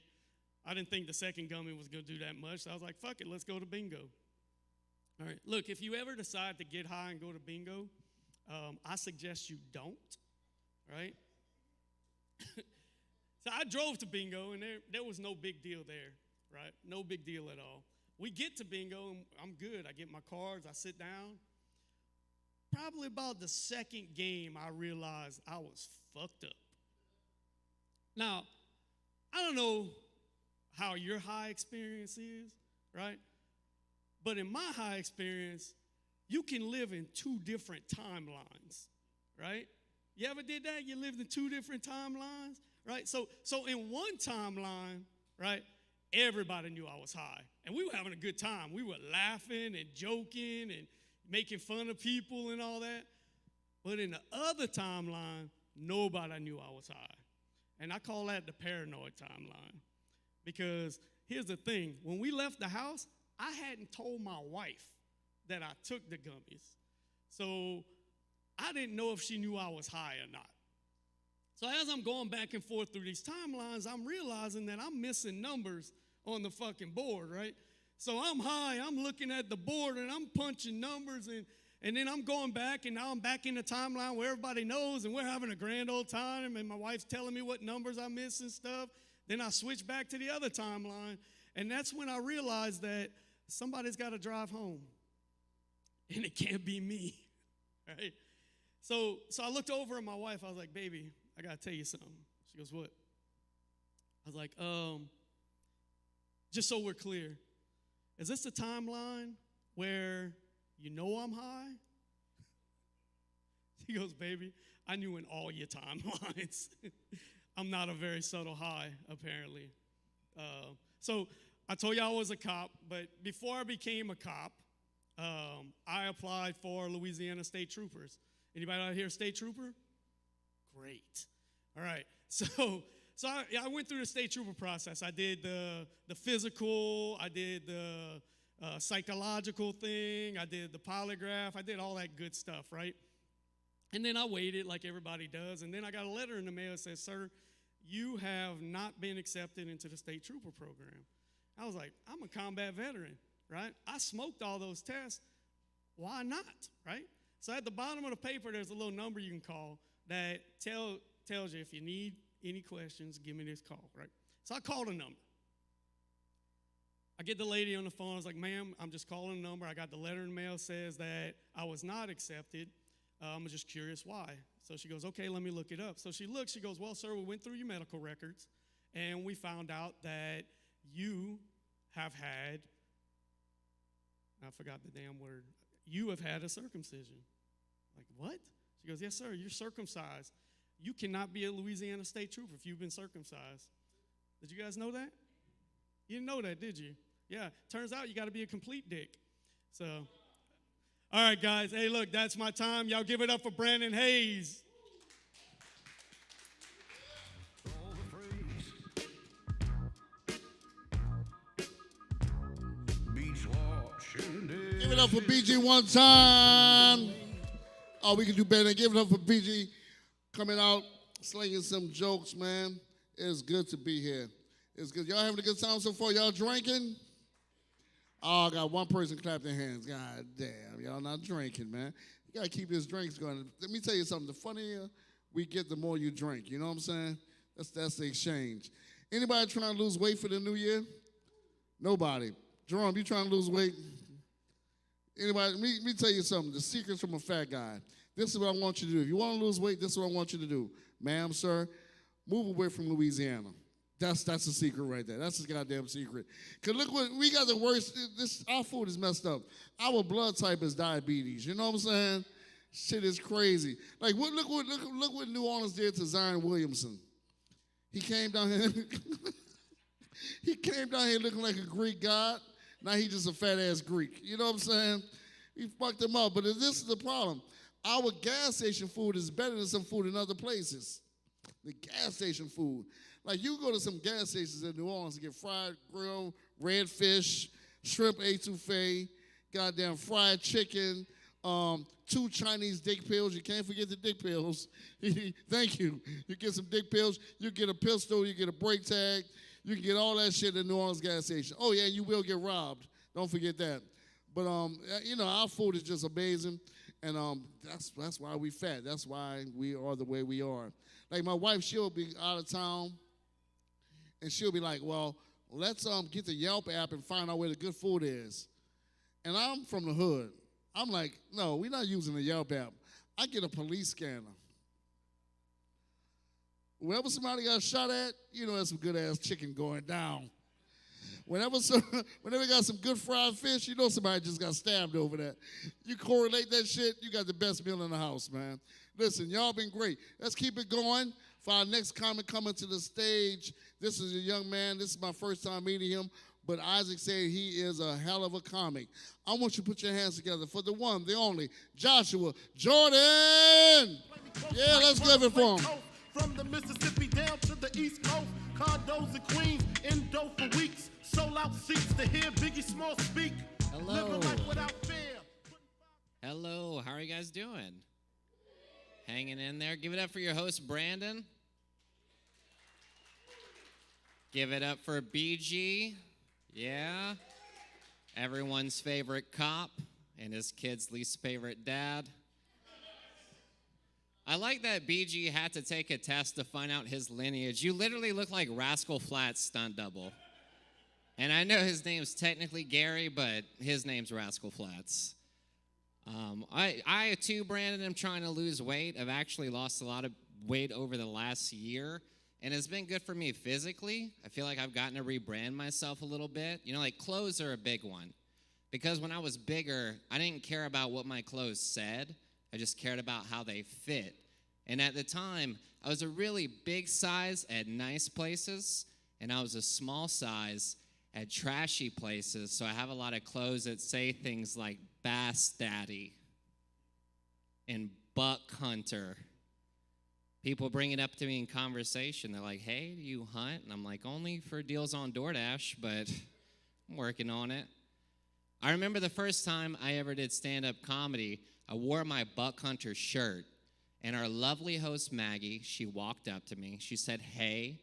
I didn't think the second gummy was going to do that much. So I was like, fuck it, let's go to bingo. All right, look, if you ever decide to get high and go to bingo, I suggest you don't, right? So I drove to bingo, and there was no big deal there, right? No big deal at all. We get to bingo, and I'm good. I get my cards. I sit down. Probably about the second game, I realized I was fucked up. Now, I don't know how your high experience is, right? But in my high experience, you can live in two different timelines, right? You ever did that? You lived in two different timelines, right? So in one timeline, right, everybody knew I was high. And we were having a good time. We were laughing and joking and making fun of people and all that. But in the other timeline, nobody knew I was high. And I call that the paranoid timeline. Because here's the thing. When we left the house, I hadn't told my wife that I took the gummies. So I didn't know if she knew I was high or not. So as I'm going back and forth through these timelines, I'm realizing that I'm missing numbers on the fucking board, right? So I'm high, I'm looking at the board, and I'm punching numbers, and then I'm going back, and now I'm back in the timeline where everybody knows, and we're having a grand old time, and my wife's telling me what numbers I miss and stuff. Then I switch back to the other timeline, and that's when I realized that somebody's got to drive home, and it can't be me, right? So I looked over at my wife. I was like, baby, I got to tell you something. She goes, what? I was like, just so we're clear, is this the timeline where you know I'm high? She goes, baby, I knew in all your timelines. I'm not a very subtle high, apparently. So I told you I was a cop, but before I became a cop, I applied for Louisiana State Troopers. Anybody out here state trooper? Great. All right. So I went through the state trooper process. I did the physical. I did the psychological thing. I did the polygraph. I did all that good stuff, right? And then I waited like everybody does. And then I got a letter in the mail that says, sir, you have not been accepted into the state trooper program. I was like, I'm a combat veteran, right? I smoked all those tests. Why not, right? So at the bottom of the paper, there's a little number you can call that tells you if you need any questions, give me this call, right? So I called a number. I get the lady on the phone. I was like, ma'am, I'm just calling a number. I got the letter in the mail says that I was not accepted. I'm just curious why. So she goes, okay, let me look it up. So she looks. She goes, well, sir, we went through your medical records, and we found out that you have had, I forgot the damn word, you have had a circumcision. Like, what? She goes, yes, sir, you're circumcised. You cannot be a Louisiana State Trooper if you've been circumcised. Did you guys know that? You didn't know that, did you? Yeah, turns out you got to be a complete dick. So, all right, guys. Hey, look, that's my time. Y'all give it up for Brandon Hayes. Give it up for BG one time. Oh, we can do better. Give it up for BG coming out, slinging some jokes, man. It's good to be here. It's good. Y'all having a good time so far? Y'all drinking? Oh, I got one person clap their hands. God damn, y'all not drinking, man. You got to keep these drinks going. Let me tell you something. The funnier we get, the more you drink. You know what I'm saying? That's the exchange. Anybody trying to lose weight for the new year? Nobody. Jerome, you trying to lose weight? Anybody, let me tell you something. The secret's from a fat guy. This is what I want you to do. If you want to lose weight, this is what I want you to do. Ma'am, sir, move away from Louisiana. That's the secret right there. That's the goddamn secret. Because look what, we got the worst, our food is messed up. Our blood type is diabetes. You know what I'm saying? Shit is crazy. Like, look what New Orleans did to Zion Williamson. He came down here, he came down here looking like a Greek god. Now he just a fat-ass Greek. You know what I'm saying? He fucked him up. But this is the problem. Our gas station food is better than some food in other places. The gas station food. Like, you go to some gas stations in New Orleans and get fried grilled, red fish, shrimp etouffee, goddamn fried chicken, 2 Chinese dick pills. You can't forget the dick pills. Thank you. You get some dick pills. You get a pistol. You get a brake tag. You can get all that shit at New Orleans gas station. Oh, yeah, you will get robbed. Don't forget that. But, you know, our food is just amazing. And that's why we fat. That's why we are the way we are. Like, my wife, she'll be out of town, and she'll be like, well, let's get the Yelp app and find out where the good food is. And I'm from the hood. I'm like, no, we're not using the Yelp app. I get a police scanner. Wherever somebody got shot at, you know there's some good-ass chicken going down. Whenever got some good fried fish, you know somebody just got stabbed over that. You correlate that shit, you got the best meal in the house, man. Listen, y'all been great. Let's keep it going. For our next comic coming to the stage, this is a young man. This is my first time meeting him, but Isaac said he is a hell of a comic. I want you to put your hands together for the one, the only, Joshua Jordan. Yeah, let's give it for him. From the Mississippi down to the East Coast, condos and Queens, endo for weeks, sold out seats to hear Biggie Small speak. Hello. Living life without fear. Hello, how are you guys doing? Hanging in there. Give it up for your host, Brandon. Give it up for BG. Yeah. Everyone's favorite cop and his kid's least favorite dad. I like that BG had to take a test to find out his lineage. You literally look like Rascal Flatts' stunt double. And I know his name's technically Gary, but his name's Rascal Flatts. I too, Brandon, am trying to lose weight. I've actually lost a lot of weight over the last year, and it's been good for me physically. I feel like I've gotten to rebrand myself a little bit. You know, like clothes are a big one. Because when I was bigger, I didn't care about what my clothes said. I just cared about how they fit. And at the time, I was a really big size at nice places, and I was a small size at trashy places. So I have a lot of clothes that say things like Bass Daddy and Buck Hunter. People bring it up to me in conversation. They're like, hey, do you hunt? And I'm like, only for deals on DoorDash, but I'm working on it. I remember the first time I ever did stand-up comedy, I wore my Buck Hunter shirt, and our lovely host, Maggie, she walked up to me. She said, hey,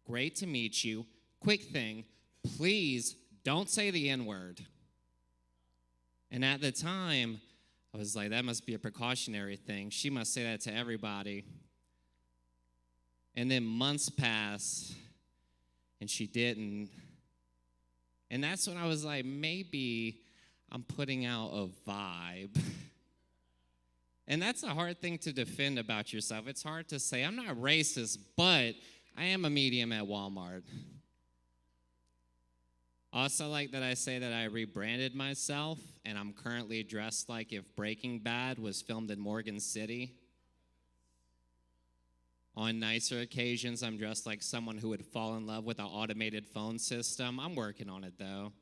great to meet you. Quick thing, please don't say the N-word. And at the time, I was like, that must be a precautionary thing. She must say that to everybody. And then months passed, and she didn't. And that's when I was like, maybe I'm putting out a vibe. And that's a hard thing to defend about yourself. It's hard to say, I'm not racist, but I am a medium at Walmart. Also like that I say that I rebranded myself, and I'm currently dressed like if Breaking Bad was filmed in Morgan City. On nicer occasions, I'm dressed like someone who would fall in love with an automated phone system. I'm working on it, though.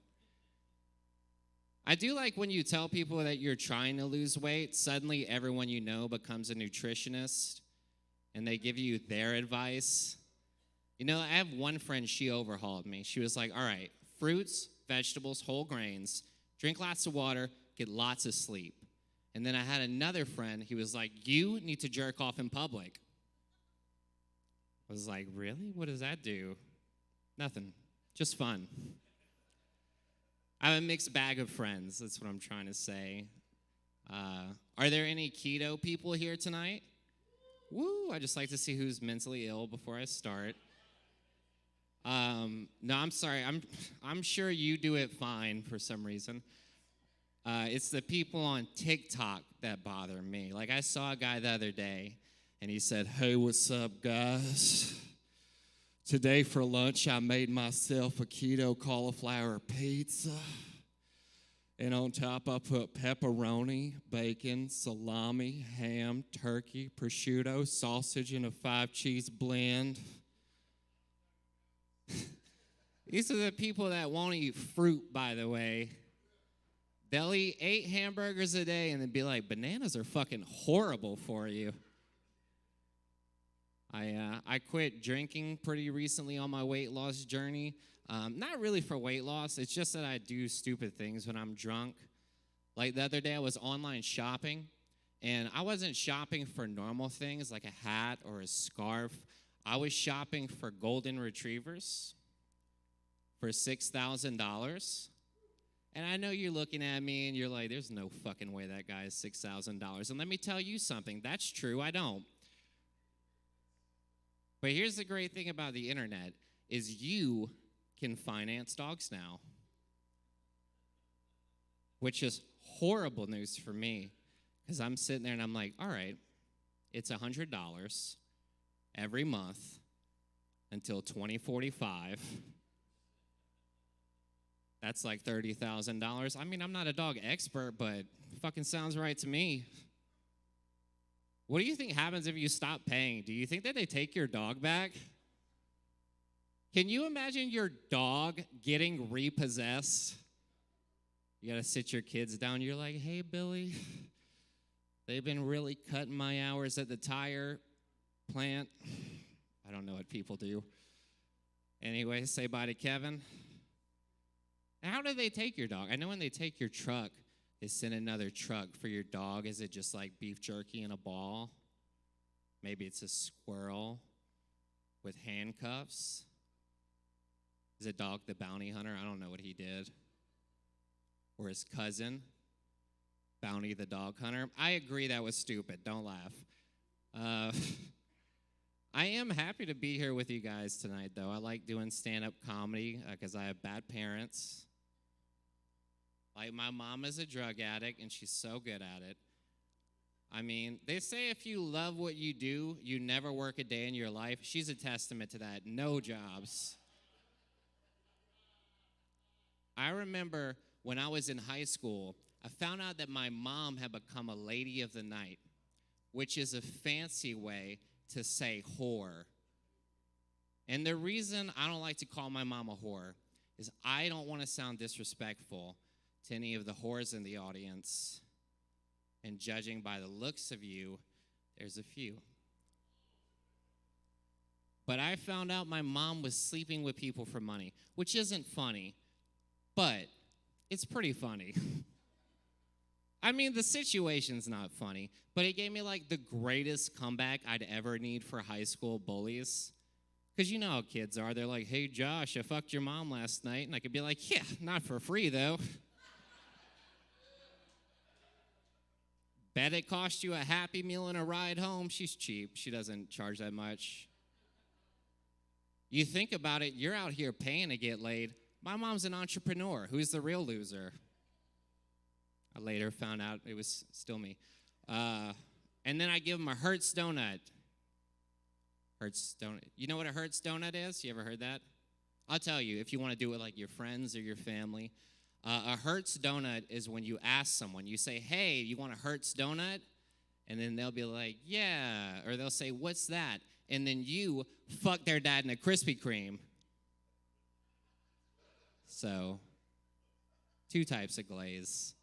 I do like when you tell people that you're trying to lose weight, suddenly everyone you know becomes a nutritionist, and they give you their advice. You know, I have one friend, she overhauled me. She was like, all right, fruits, vegetables, whole grains, drink lots of water, get lots of sleep. And then I had another friend, he was like, you need to jerk off in public. I was like, really? What does that do? Nothing. Just fun. I have a mixed bag of friends. That's what I'm trying to say. Are there any keto people here tonight? Woo! I just like to see who's mentally ill before I start. No, I'm sorry. I'm sure you do it fine for some reason. It's the people on TikTok that bother me. Like, I saw a guy the other day, and he said, "Hey, what's up, guys? Today for lunch, I made myself a keto cauliflower pizza. And on top, I put pepperoni, bacon, salami, ham, turkey, prosciutto, sausage, and a 5-cheese blend." These are the people that won't eat fruit, by the way. They'll eat 8 hamburgers a day and then be like, "Bananas are fucking horrible for you." I quit drinking pretty recently on my weight loss journey. Not really for weight loss. It's just that I do stupid things when I'm drunk. Like the other day, I was online shopping, and I wasn't shopping for normal things like a hat or a scarf. I was shopping for golden retrievers for $6,000. And I know you're looking at me and you're like, "There's no fucking way that guy is $6,000. And let me tell you something. That's true. I don't. But here's the great thing about the internet is you can finance dogs now, which is horrible news for me because I'm sitting there and I'm like, all right, it's $100 every month until 2045. That's like $30,000. I mean, I'm not a dog expert, but fucking sounds right to me. What do you think happens if you stop paying? Do you think that they take your dog back? Can you imagine your dog getting repossessed? You gotta sit your kids down. You're like, "Hey, Billy, they've been really cutting my hours at the tire plant." I don't know what people do. Anyway, say bye to Kevin. How do they take your dog? I know when they take your truck, they send another truck for your dog. Is it just like beef jerky in a ball? Maybe it's a squirrel with handcuffs. Is it Dog the Bounty Hunter? I don't know what he did. Or his cousin, Bounty the Dog Hunter. I agree that was stupid. Don't laugh. I am happy to be here with you guys tonight, though. I like doing stand-up comedy because I have bad parents. Like, my mom is a drug addict, and she's so good at it. I mean, they say if you love what you do, you never work a day in your life. She's a testament to that. No jobs. I remember when I was in high school, I found out that my mom had become a lady of the night, which is a fancy way to say whore. And the reason I don't like to call my mom a whore is I don't want to sound disrespectful to any of the whores in the audience. And judging by the looks of you, there's a few. But I found out my mom was sleeping with people for money, which isn't funny, but it's pretty funny. I mean, the situation's not funny, but it gave me like the greatest comeback I'd ever need for high school bullies. Because you know how kids are. They're like, "Hey, Josh, I fucked your mom last night." And I could be like, "Yeah, not for free, though." Bet it cost you a Happy Meal and a ride home. She's cheap. She doesn't charge that much. You think about it, you're out here paying to get laid. My mom's an entrepreneur. Who's the real loser? I later found out it was still me. And then I give them a Hertz donut. Hertz donut. You know what a Hertz donut is? You ever heard that? I'll tell you if you want to do it like your friends or your family. A Hertz donut is when you ask someone, you say, "Hey, you want a Hertz donut?" And then they'll be like, "Yeah." Or they'll say, "What's that?" And then you fuck their dad in a Krispy Kreme. So, 2 types of glaze.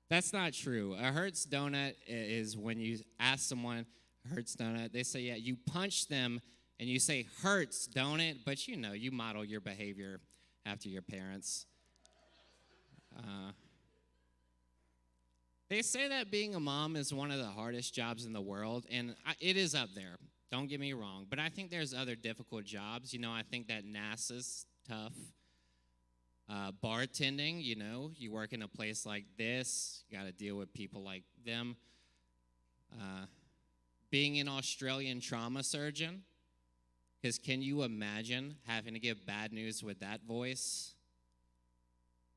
That's not true. A Hertz donut is when you ask someone, Hertz donut, they say, yeah, you punch them and you say, "Hurts, don't it?" But you know, you model your behavior after your parents. They say that being a mom is one of the hardest jobs in the world, and it is up there. Don't get me wrong. But I think there's other difficult jobs. You know, I think that NASA's tough. Bartending, you know, you work in a place like this, you got to deal with people like them. Being an Australian trauma surgeon, because can you imagine having to give bad news with that voice?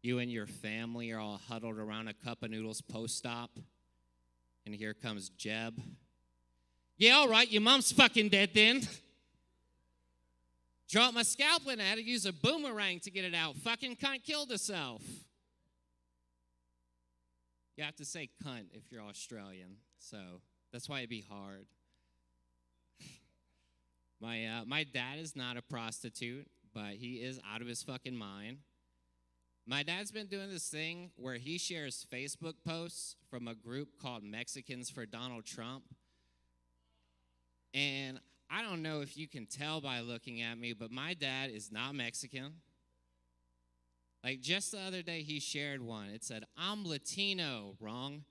You and your family are all huddled around a cup of noodles post-op, and here comes Jeb. Yeah, all right, your mom's fucking dead then. Dropped my scalpel and I had to use a boomerang to get it out. Fucking cunt killed herself. You have to say cunt if you're Australian, so that's why it'd be hard. My dad is not a prostitute, but he is out of his fucking mind. My dad's been doing this thing where he shares Facebook posts from a group called Mexicans for Donald Trump. And I don't know if you can tell by looking at me, but my dad is not Mexican. Like just the other day, he shared one. It said, I'm Latino, wrong.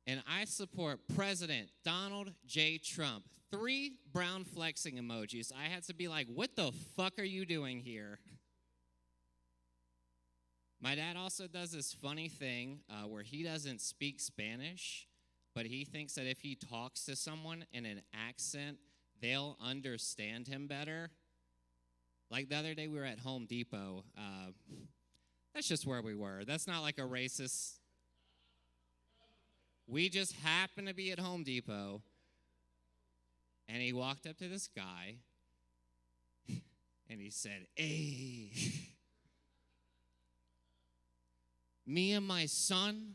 And I support President Donald J. Trump. 3 brown flexing emojis. I had to be like, what the fuck are you doing here? My dad also does this funny thing where he doesn't speak Spanish, but he thinks that if he talks to someone in an accent, they'll understand him better. Like the other day, we were at Home Depot. That's just where we were. That's not like a racist. We just happened to be at Home Depot, and he walked up to this guy, and he said, hey, me and my son,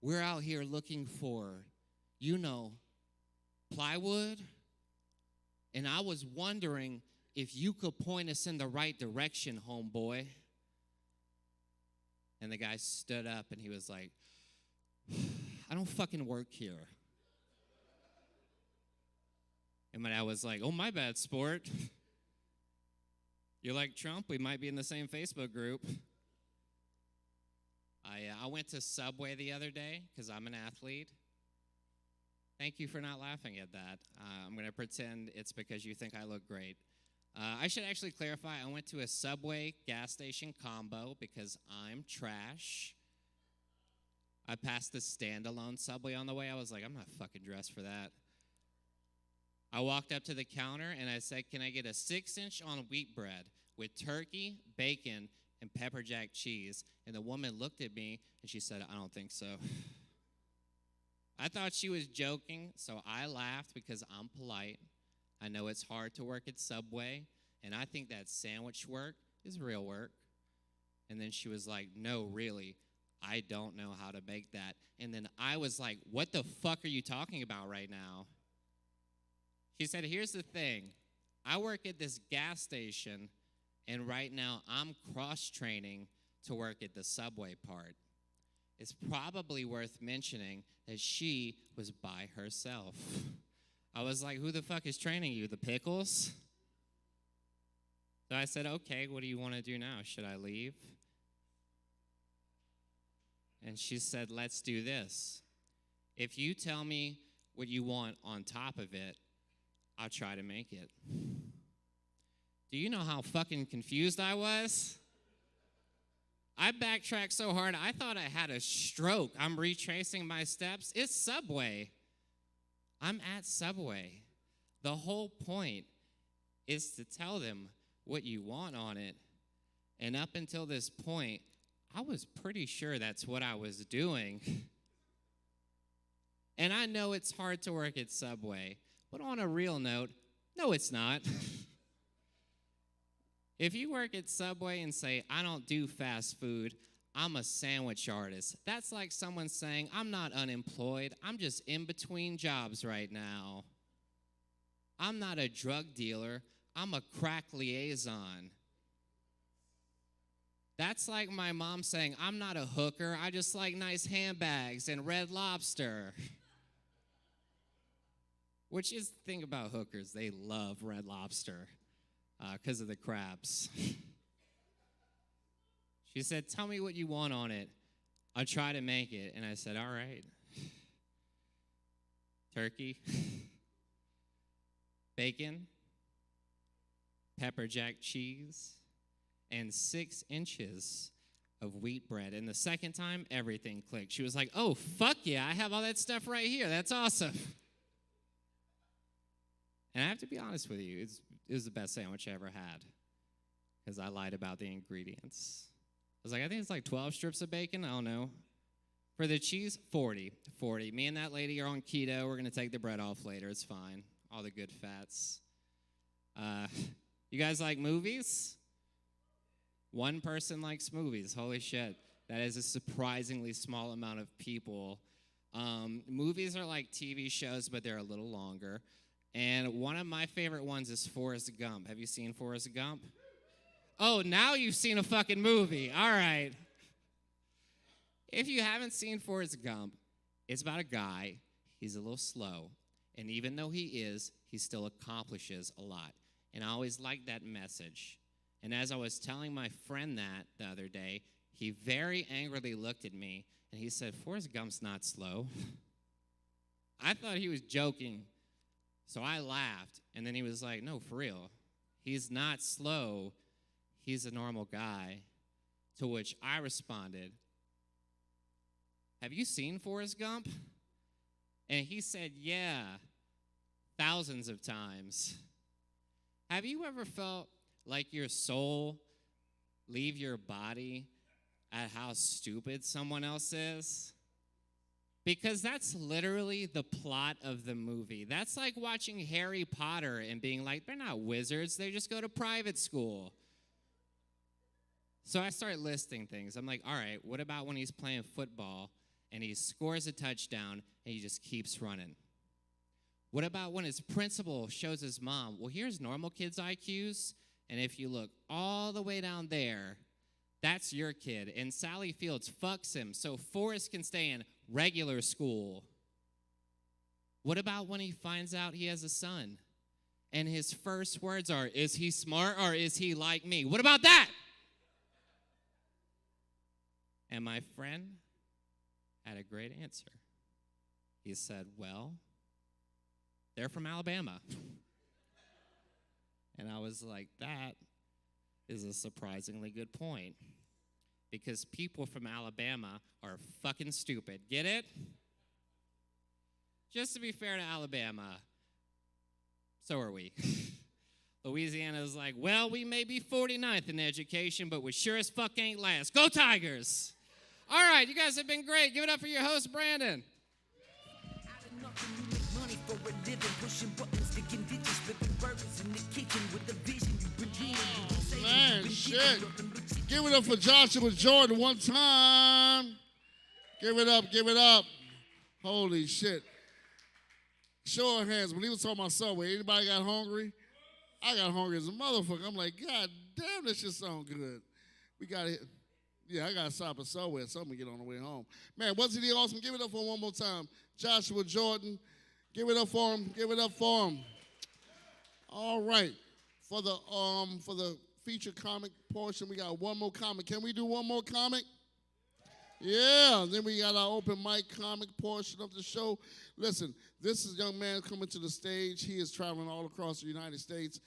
we're out here looking for, plywood, and I was wondering if you could point us in the right direction, homeboy. And the guy stood up, and he was like, I don't fucking work here. And my dad was like, oh, my bad, sport. You're like Trump? We might be in the same Facebook group. I went to Subway the other day because I'm an athlete. Thank you for not laughing at that. I'm going to pretend it's because you think I look great. I should actually clarify, I went to a Subway gas station combo because I'm trash. I passed the standalone Subway on the way. I was like, I'm not fucking dressed for that. I walked up to the counter and I said, can I get a 6-inch on wheat bread with turkey, bacon, and pepper jack cheese? And the woman looked at me and she said, I don't think so. I thought she was joking, so I laughed because I'm polite. I know it's hard to work at Subway, and I think that sandwich work is real work. And then she was like, no, really, I don't know how to make that. And then I was like, what the fuck are you talking about right now? She said, here's the thing. I work at this gas station, and right now I'm cross-training to work at the Subway part. It's probably worth mentioning that she was by herself. I was like, who the fuck is training you, the pickles? So I said, okay, what do you want to do now? Should I leave? And she said, let's do this. If you tell me what you want on top of it, I'll try to make it. Do you know how fucking confused I was? I backtracked so hard, I thought I had a stroke. I'm retracing my steps. It's Subway. I'm at Subway. The whole point is to tell them what you want on it. And up until this point, I was pretty sure that's what I was doing. And I know it's hard to work at Subway, but on a real note, no, it's not. If you work at Subway and say, I don't do fast food, I'm a sandwich artist. That's like someone saying, I'm not unemployed, I'm just in between jobs right now. I'm not a drug dealer, I'm a crack liaison. That's like my mom saying, I'm not a hooker, I just like nice handbags and Red Lobster. Which is the thing about hookers, they love Red Lobster because of the crabs. She said, tell me what you want on it. I'll try to make it. And I said, all right. Turkey, bacon, pepper jack cheese, and 6 inches of wheat bread. And the second time, everything clicked. She was like, oh, fuck yeah, I have all that stuff right here. That's awesome. And I have to be honest with you, it was the best sandwich I ever had because I lied about the ingredients. was like, I think it's like 12 strips of bacon. I don't know. For the cheese, 40. 40. Me and that lady are on keto. We're going to take the bread off later. It's fine. All the good fats. You guys like movies? One person likes movies. Holy shit. That is a surprisingly small amount of people. Movies are like TV shows, but they're a little longer. And one of my favorite ones is Forrest Gump. Have you seen Forrest Gump? Oh, now you've seen a fucking movie. All right. If you haven't seen Forrest Gump, it's about a guy. He's a little slow. And even though he still accomplishes a lot. And I always liked that message. And as I was telling my friend that the other day, he very angrily looked at me and he said, Forrest Gump's not slow. I thought he was joking. So I laughed. And then he was like, no, for real. He's not slow. He's a normal guy. To which I responded, have you seen Forrest Gump? And he said, yeah, thousands of times. Have you ever felt like your soul leave your body at how stupid someone else is? Because that's literally the plot of the movie. That's like watching Harry Potter and being like, they're not wizards, they just go to private school. So I started listing things. I'm like, all right, what about when he's playing football and he scores a touchdown and he just keeps running? What about when his principal shows his mom, well, here's normal kids' IQs, and if you look all the way down there, that's your kid. And Sally Fields fucks him so Forrest can stay in regular school. What about when he finds out he has a son and his first words are, is he smart or is he like me? What about that? And my friend had a great answer. He said, well, they're from Alabama. And I was like, that is a surprisingly good point. Because people from Alabama are fucking stupid. Get it? Just to be fair to Alabama, so are we. Louisiana is like, well, we may be 49th in education, but we sure as fuck ain't last. Go Tigers! All right, you guys have been great. Give it up for your host, Brandon. Man, shit. Give it up for Joshua Jordan one time. Give it up, give it up. Holy shit. Show of hands. When he was talking about Subway, anybody got hungry? I got hungry as a motherfucker. I'm like, God damn, this shit sound good. We got it. Yeah, I got to stop at Subway or something to get on the way home. Man, wasn't he awesome? Give it up for him one more time. Joshua Jordan. Give it up for him. Give it up for him. All right. For the feature comic portion, we got one more comic. Can we do one more comic? Yeah. Then we got our open mic comic portion of the show. Listen, this is a young man coming to the stage. He is traveling all across the United States.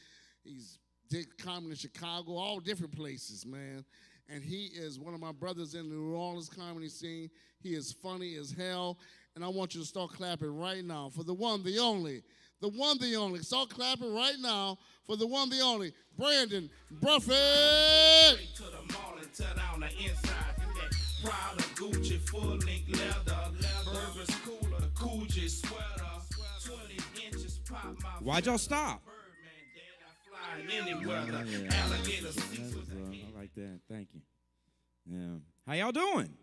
He's did comedy in Chicago, all different places, man. And he is one of my brothers in the New Orleans comedy scene. He is funny as hell. And I want you to start clapping right now for the one, the only. The one, the only. Start clapping right now for the one, the only. Brandon Buffett. To the mall and tear down the inside. Proud of Gucci, full length leather. Burberry's cooler, Coogee sweater. 20 inches pop my. Why'd y'all stop? I like that. Thank you. Yeah. How y'all doing?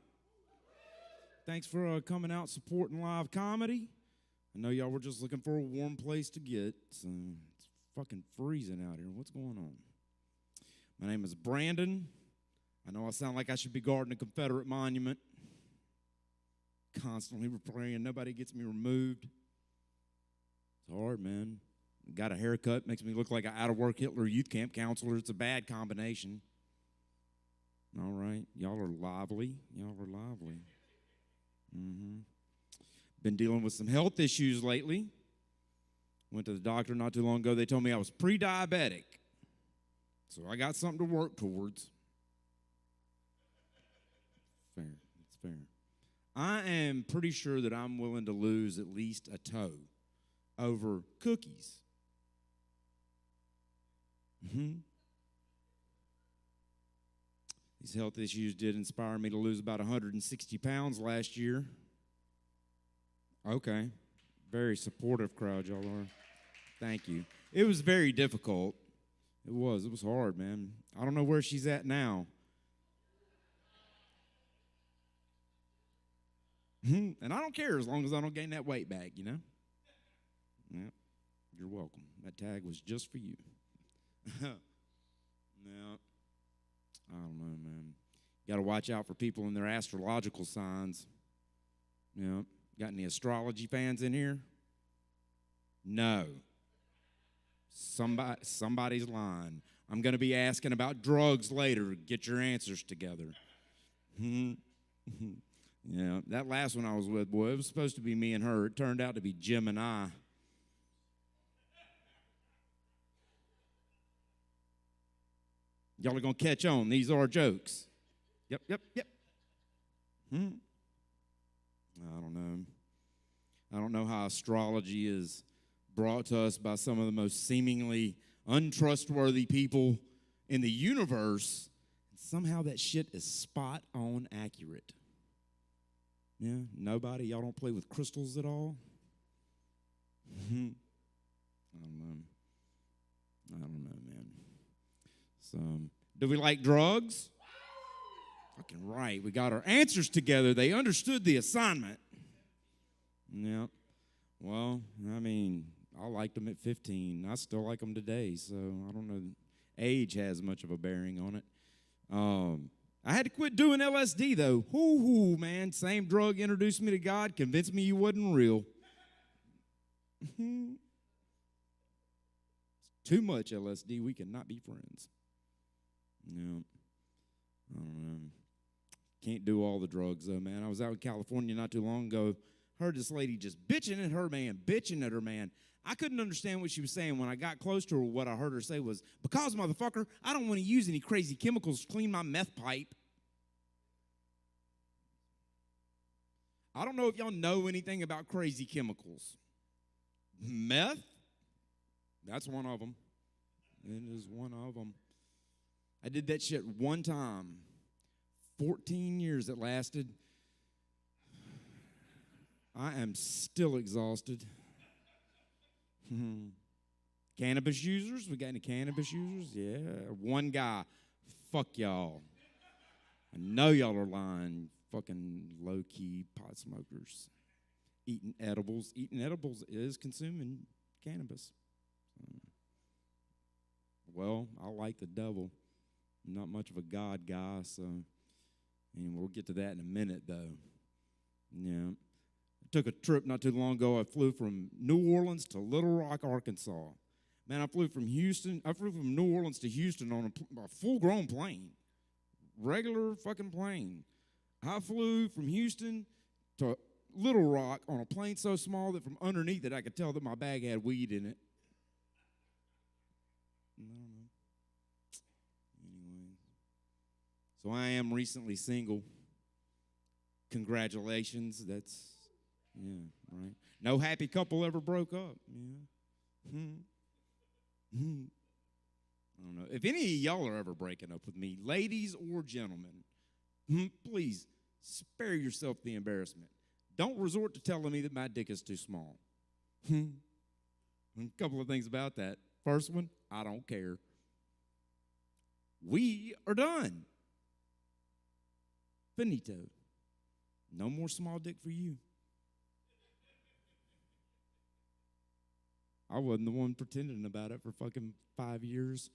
Thanks for coming out supporting live comedy. I know y'all were just looking for a warm place to get. So it's fucking freezing out here. What's going on? My name is Brandon. I know I sound like I should be guarding a Confederate monument. Constantly praying nobody gets me removed. It's hard, man. Got a haircut, makes me look like an out-of-work Hitler youth camp counselor. It's a bad combination. All right. Y'all are lively. Y'all are lively. Been dealing with some health issues lately. Went to the doctor not too long ago. They told me I was pre-diabetic. So I got something to work towards. Fair. It's fair. I am pretty sure that I'm willing to lose at least a toe over cookies. These health issues did inspire me to lose about 160 pounds last year. Okay. Very supportive crowd, y'all are. Thank you. It was very difficult. It was hard, man. I don't know where she's at now. And I don't care as long as I don't gain that weight back, you know? Yeah, you're welcome. That tag was just for you. No, I don't know, man. Got to watch out for people and their astrological signs. Yeah. Got any astrology fans in here? No. Somebody's lying. I'm going to be asking about drugs later. Get your answers together. Yeah, that last one I was with, boy, it was supposed to be me and her. It turned out to be Jim and I. Y'all are going to catch on. These are jokes. Yep. I don't know. I don't know how astrology is brought to us by some of the most seemingly untrustworthy people in the universe. Somehow that shit is spot on accurate. Yeah, nobody? Y'all don't play with crystals at all? I don't know, man. So, do we like drugs? Fucking right. We got our answers together. They understood the assignment. Yeah. Well, I mean, I liked them at 15. I still like them today, so I don't know. Age has much of a bearing on it. I had to quit doing LSD, though. Hoo, man. Same drug introduced me to God, convinced me you wasn't real. Too much LSD, we cannot be friends. No. I don't know. Can't do all the drugs, though, man. I was out in California not too long ago. Heard this lady just bitching at her man. I couldn't understand what she was saying. When I got close to her, what I heard her say was, because, motherfucker, I don't want to use any crazy chemicals to clean my meth pipe. I don't know if y'all know anything about crazy chemicals. Meth? That's one of them. It is one of them. I did that shit one time. 14 years it lasted. I am still exhausted. Cannabis users? We got any cannabis users? Yeah. One guy. Fuck y'all. I know y'all are lying. Fucking low-key pot smokers. Eating edibles. Eating edibles is consuming cannabis. Well, I like the devil. I'm not much of a God guy, so and we'll get to that in a minute, though. Yeah. Took a trip not too long ago. I flew from New Orleans to Little Rock, Arkansas. Man, I flew from New Orleans to Houston on a full-grown plane. Regular fucking plane. I flew from Houston to Little Rock on a plane so small that from underneath it I could tell that my bag had weed in it. I don't know. Anyway. So I am recently single. Congratulations. That's... yeah, right. No happy couple ever broke up. Yeah. I don't know. If any of y'all are ever breaking up with me, ladies or gentlemen, please spare yourself the embarrassment. Don't resort to telling me that my dick is too small. A couple of things about that. First one, I don't care. We are done. Finito. No more small dick for you. I wasn't the one pretending about it for fucking 5 years.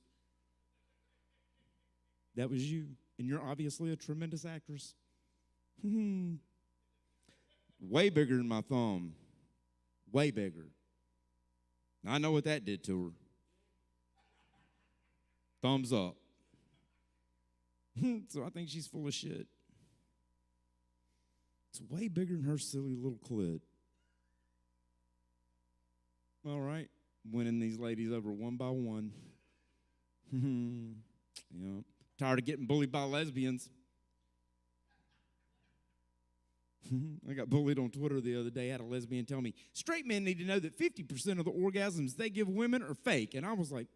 That was you. And you're obviously a tremendous actress. Way bigger than my thumb. Way bigger. I know what that did to her. Thumbs up. So I think she's full of shit. It's way bigger than her silly little clit. All right, winning these ladies over one by one. Yeah. Tired of getting bullied by lesbians. I got bullied on Twitter the other day. I had a lesbian tell me, straight men need to know that 50% of the orgasms they give women are fake. And I was like,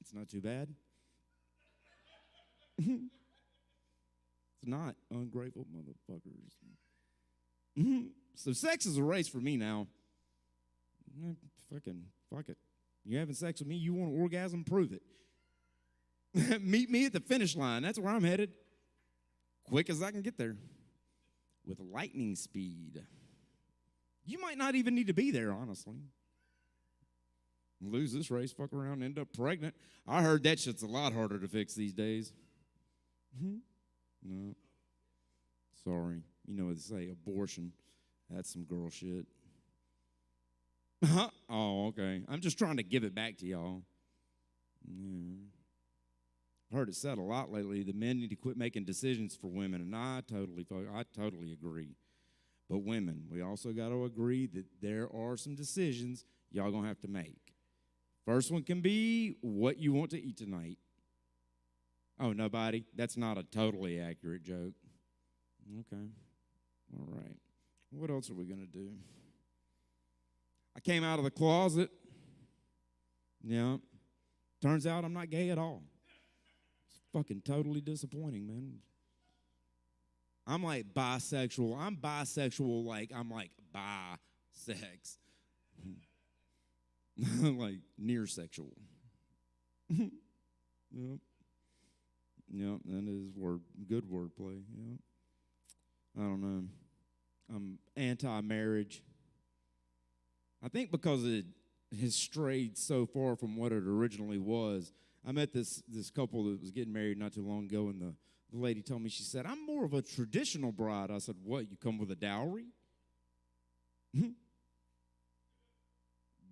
it's not too bad. It's not ungrateful motherfuckers. Mhm. So sex is a race for me now. Fuck it. You having sex with me, you want an orgasm, prove it. Meet me at the finish line. That's where I'm headed. Quick as I can get there. With lightning speed. You might not even need to be there, honestly. Lose this race, fuck around, end up pregnant. I heard that shit's a lot harder to fix these days. No. Sorry. You know what they say, abortion. That's some girl shit. Oh, okay. I'm just trying to give it back to y'all. Yeah. I've heard it said a lot lately that men need to quit making decisions for women, and I totally agree. But women, we also got to agree that there are some decisions y'all gonna have to make. First one can be what you want to eat tonight. Oh, nobody? That's not a totally accurate joke. Okay. All right. What else are we gonna do? I came out of the closet. Yeah. Turns out I'm not gay at all. It's fucking totally disappointing, man. I'm like bisexual. I'm bisexual like I'm like bi-sex. Like near sexual. Yep. Yep, that is good wordplay. Yep. I don't know. I'm anti-marriage. I think because it has strayed so far from what it originally was. I met this couple that was getting married not too long ago, and the lady told me, she said, I'm more of a traditional bride. I said, what, you come with a dowry?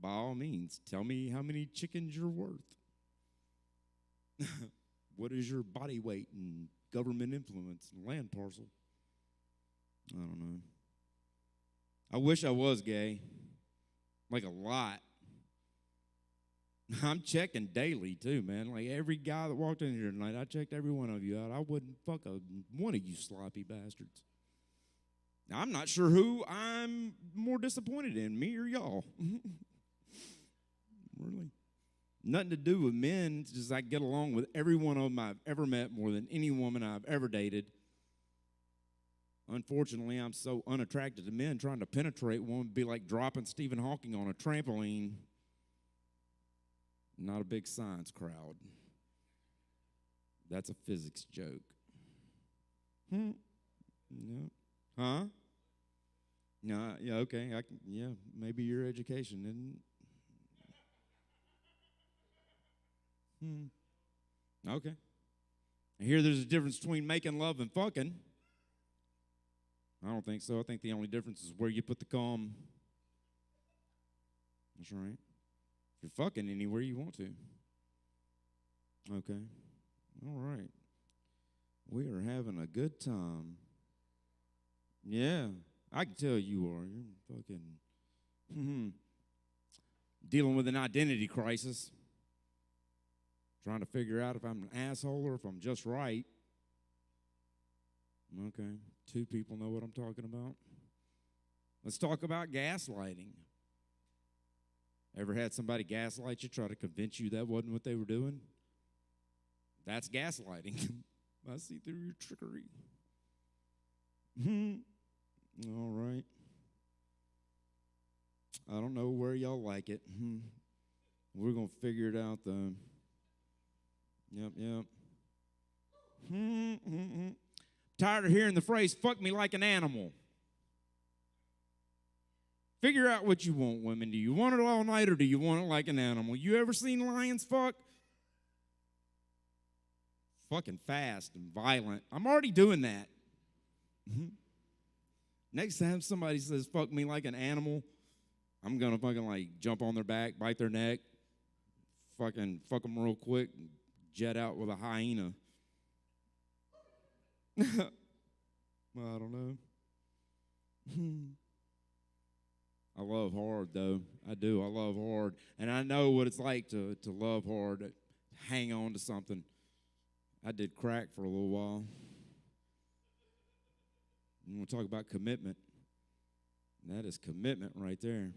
By all means, tell me how many chickens you're worth. What is your body weight and government influence and land parcel? I don't know. I wish I was gay. Like a lot. I'm checking daily too, man. Like every guy that walked in here tonight, I checked every one of you out. I wouldn't fuck one of you sloppy bastards. Now, I'm not sure who I'm more disappointed in, me or y'all. Really. Nothing to do with men. It's just I get along with every one of them I've ever met more than any woman I've ever dated. Unfortunately, I'm so unattracted to men. Trying to penetrate one would be like dropping Stephen Hawking on a trampoline. Not a big science crowd. That's a physics joke. Yeah. Huh? No, yeah, okay. Maybe your education isn't. Okay. I hear there's a difference between making love and fucking. I don't think so. I think the only difference is where you put the cum. That's right. You're fucking anywhere you want to. Okay. All right. We are having a good time. Yeah. I can tell you are. You're fucking dealing with an identity crisis. Trying to figure out if I'm an asshole or if I'm just right. Okay. 2 people know what I'm talking about. Let's talk about gaslighting. Ever had somebody gaslight you, try to convince you that wasn't what they were doing? That's gaslighting. I see through your trickery. All right. I don't know where y'all like it. We're going to figure it out, though. Yep. Tired of hearing the phrase, fuck me like an animal. Figure out what you want, women. Do you want it all night or do you want it like an animal? You ever seen lions fuck? Fucking fast and violent. I'm already doing that. Next time somebody says, fuck me like an animal, I'm going to fucking like jump on their back, bite their neck, fucking fuck them real quick, and jet out with a hyena. Well, I don't know. I love hard, though. I do. I love hard. And I know what it's like to love hard, to hang on to something. I did crack for a little while. You want to talk about commitment? That is commitment right there.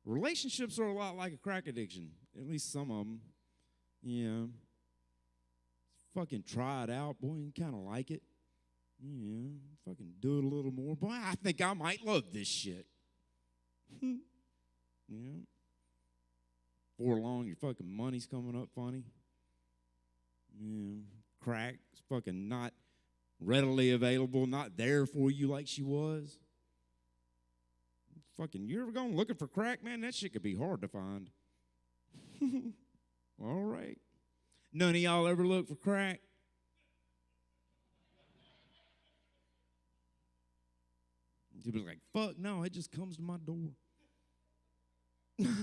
Relationships are a lot like a crack addiction, at least some of them. Yeah. Fucking try it out. Boy, you kind of like it. Yeah, fucking do it a little more. Boy, I think I might love this shit. Yeah. Before long, your fucking money's coming up funny. Yeah. Crack is fucking not readily available, not there for you like she was. Fucking, you ever gone looking for crack, man? That shit could be hard to find. All right. None of y'all ever look for crack? You'd be like, fuck, no, it just comes to my door.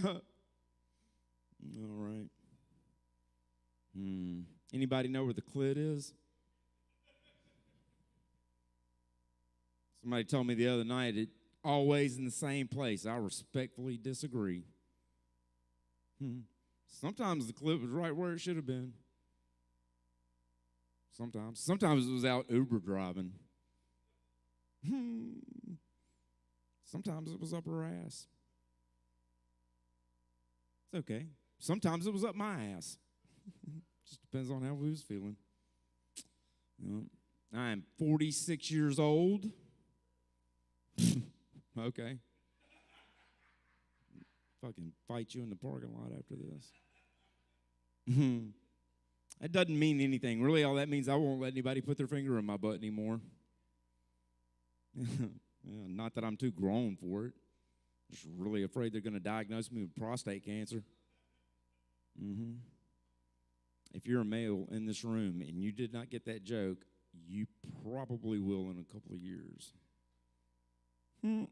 All right. Anybody know where the clit is? Somebody told me the other night it's always in the same place. I respectfully disagree. Sometimes the clit was right where it should have been. Sometimes it was out Uber driving. Sometimes it was up her ass. It's okay. Sometimes it was up my ass. Just depends on how we was feeling. I am 46 years old. Okay. Fucking fight you in the parking lot after this. That doesn't mean anything. Really, all that means I won't let anybody put their finger in my butt anymore. Yeah, not that I'm too grown for it. Just really afraid they're going to diagnose me with prostate cancer. If you're a male in this room and you did not get that joke, you probably will in a couple of years. Well,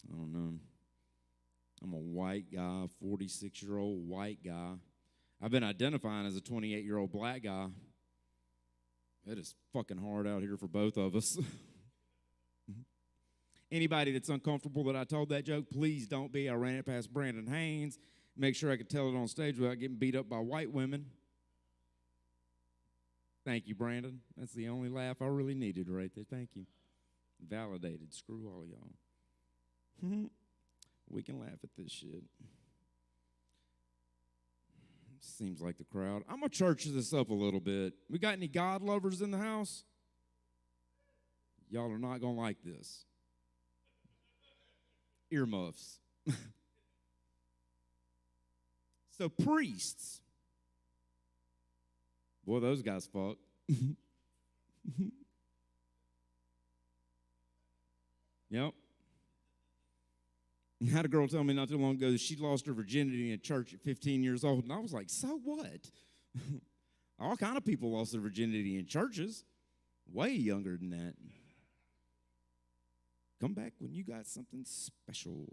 I don't know. I'm a white guy, 46-year-old white guy. I've been identifying as a 28-year-old black guy. It is fucking hard out here for both of us. Anybody that's uncomfortable that I told that joke, please don't be. I ran it past Brandon Haynes. Make sure I could tell it on stage without getting beat up by white women. Thank you, Brandon. That's the only laugh I really needed right there. Thank you. Validated. Screw all y'all. We can laugh at this shit. Seems like the crowd. I'm going to church this up a little bit. We got any God lovers in the house? Y'all are not going to like this. Earmuffs. So priests. Boy, those guys fuck. Yep. I had a girl tell me not too long ago that she lost her virginity in church at 15 years old, and I was like, so what? All kind of people lost their virginity in churches. Way younger than that. Come back when you got something special.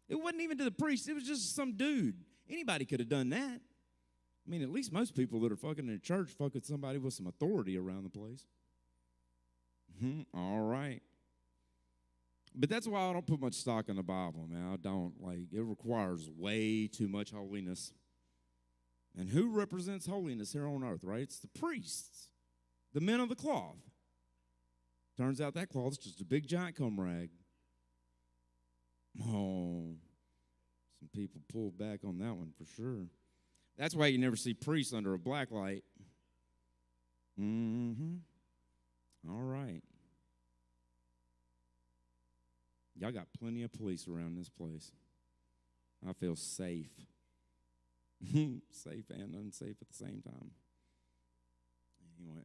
It wasn't even to the priest. It was just some dude. Anybody could have done that. I mean, at least most people that are fucking in a church fuck with somebody with some authority around the place. All right. But that's why I don't put much stock in the Bible, man. I don't. Like, it requires way too much holiness. And who represents holiness here on earth, right? It's the priests, the men of the cloth. Turns out that cloth's just a big giant cum rag. Oh, some people pulled back on that one for sure. That's why you never see priests under a black light. All right. Y'all got plenty of police around this place. I feel safe. Safe and unsafe at the same time.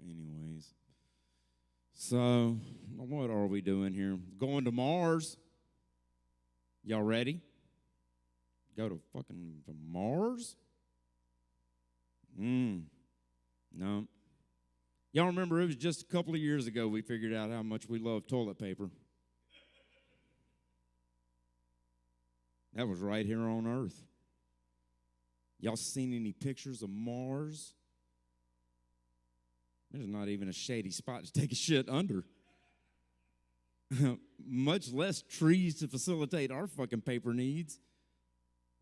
Anyways. So, what are we doing here? Going to Mars. Y'all ready? Go to fucking Mars? No. Y'all remember it was just a couple of years ago we figured out how much we love toilet paper. That was right here on Earth. Y'all seen any pictures of Mars? There's not even a shady spot to take a shit under. Much less trees to facilitate our fucking paper needs.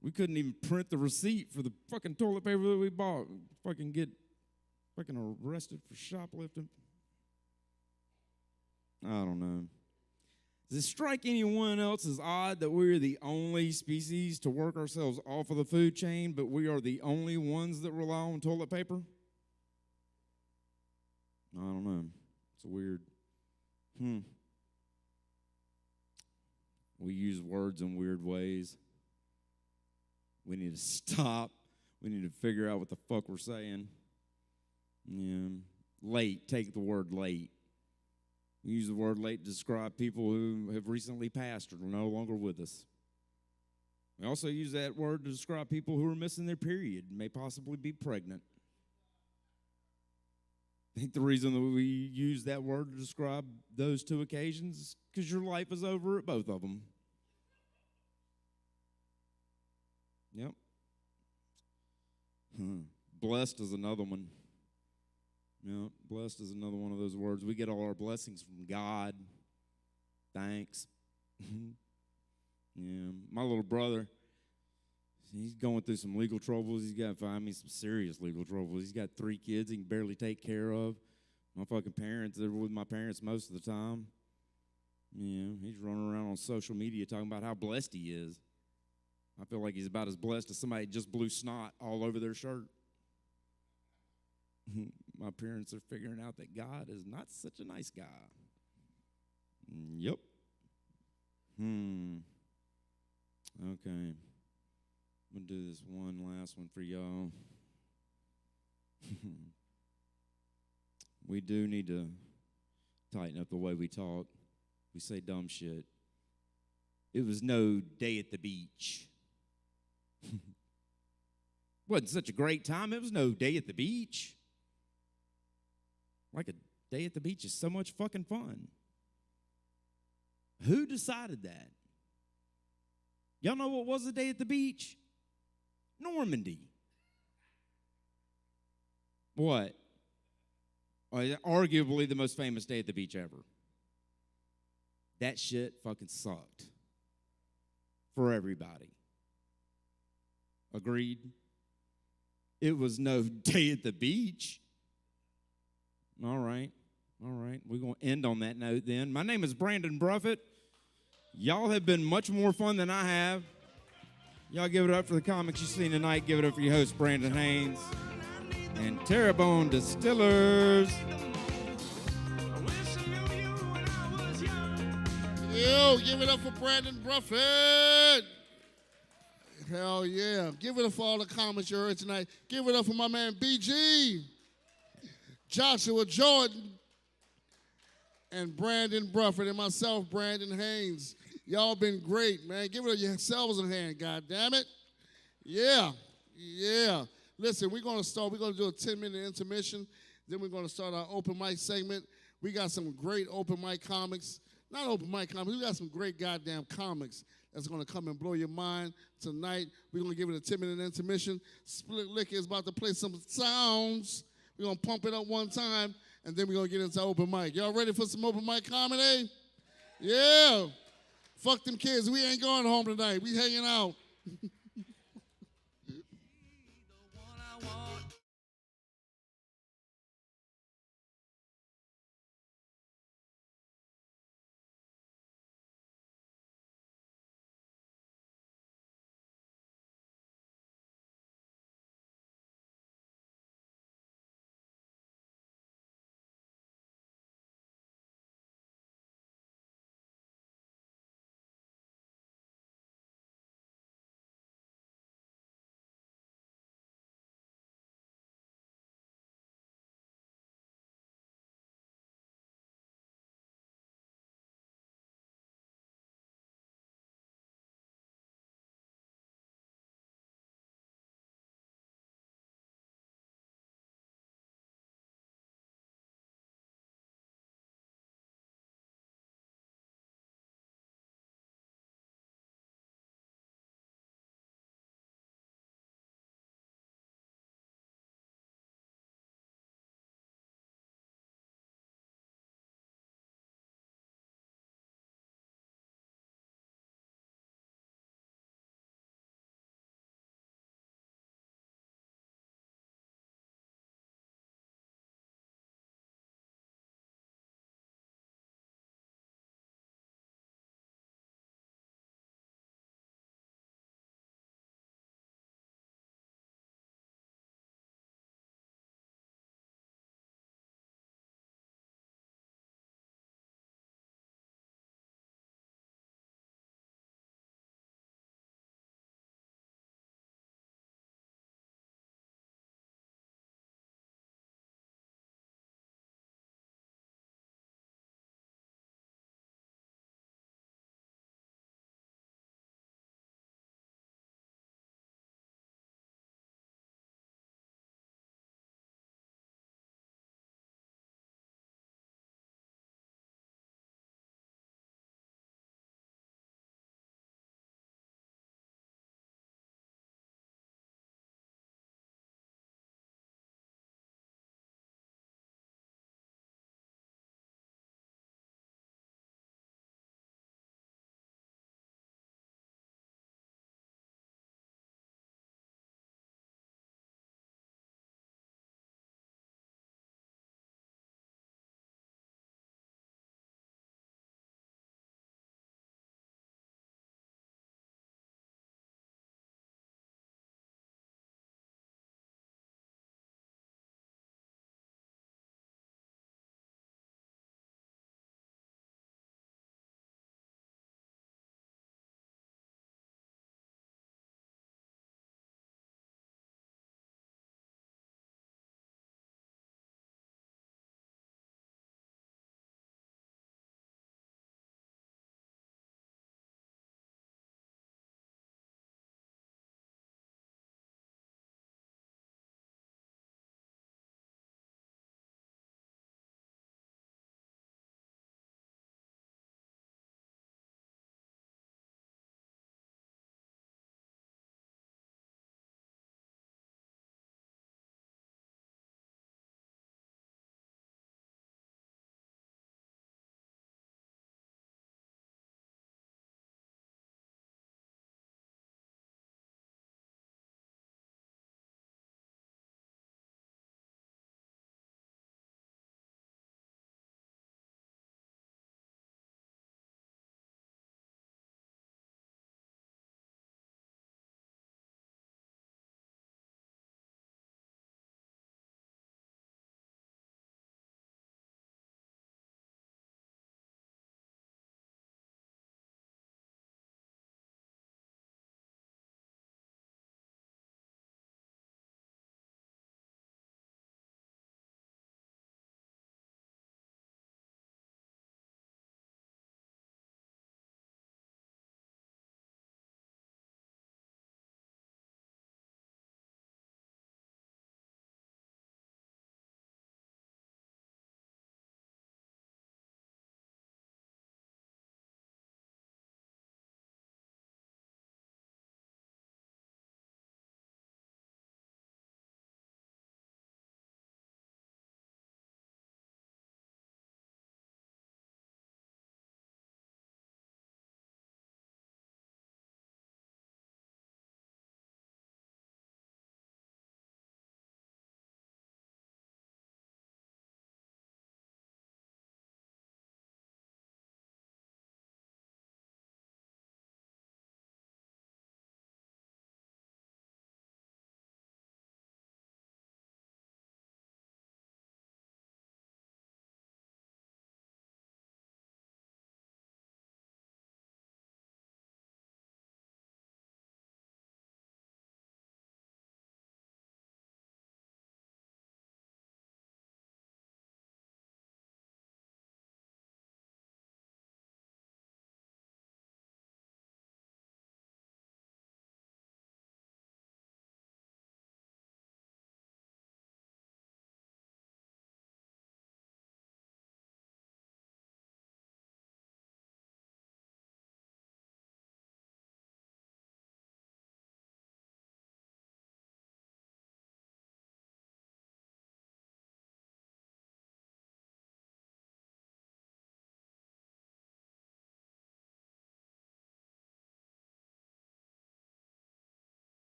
We couldn't even print the receipt for the fucking toilet paper that we bought. Fucking get fucking arrested for shoplifting. I don't know. Does it strike anyone else as odd that we're the only species to work ourselves off of the food chain, but we are the only ones that rely on toilet paper? I don't know. It's weird. We use words in weird ways. We need to stop. We need to figure out what the fuck we're saying. Yeah. Late. Take the word late. We use the word late to describe people who have recently passed or are no longer with us. We also use that word to describe people who are missing their period and may possibly be pregnant. I think the reason that we use that word to describe those two occasions is because your life is over at both of them. Yep. Blessed is another one. Yeah, blessed is another one of those words. We get all our blessings from God. Thanks. Yeah, my little brother, he's going through some legal troubles. He's got to find me some serious legal troubles. He's got 3 kids he can barely take care of. My fucking parents, they're with my parents most of the time. Yeah, he's running around on social media talking about how blessed he is. I feel like he's about as blessed as somebody just blew snot all over their shirt. My parents are figuring out that God is not such a nice guy. Yep. Okay. I'm going to do this one last one for y'all. We do need to tighten up the way we talk. We say dumb shit. It was no day at the beach. Wasn't such a great time. It was no day at the beach. Like a day at the beach is so much fucking fun. Who decided that? Y'all know what was a day at the beach? Normandy. What? Arguably the most famous day at the beach ever. That shit fucking sucked. For everybody. Agreed? It was no day at the beach. All right. We're going to end on that note then. My name is Brandon Bruffett. Y'all have been much more fun than I have. Y'all give it up for the comics you've seen tonight. Give it up for your host, Brandon Haynes. And Terrebonne Distillers. Yo, give it up for Brandon Bruffett. Hell yeah. Give it up for all the comments you heard tonight. Give it up for my man BG, Joshua Jordan, and Brandon Bruffett, and myself, Brandon Haynes. Y'all been great, man. Give it up yourselves a hand, goddammit. Yeah. Listen, we're going to do a 10-minute intermission. Then we're going to start our open mic segment. We got some great open mic comics. Not open mic comics. We got some great goddamn comics that's going to come and blow your mind tonight. We're going to give it a 10-minute intermission. Split Liquor is about to play some sounds. We're going to pump it up one time, and then we're going to get into open mic. Y'all ready for some open mic comedy? Yeah. Fuck them kids. We ain't going home tonight. We hanging out.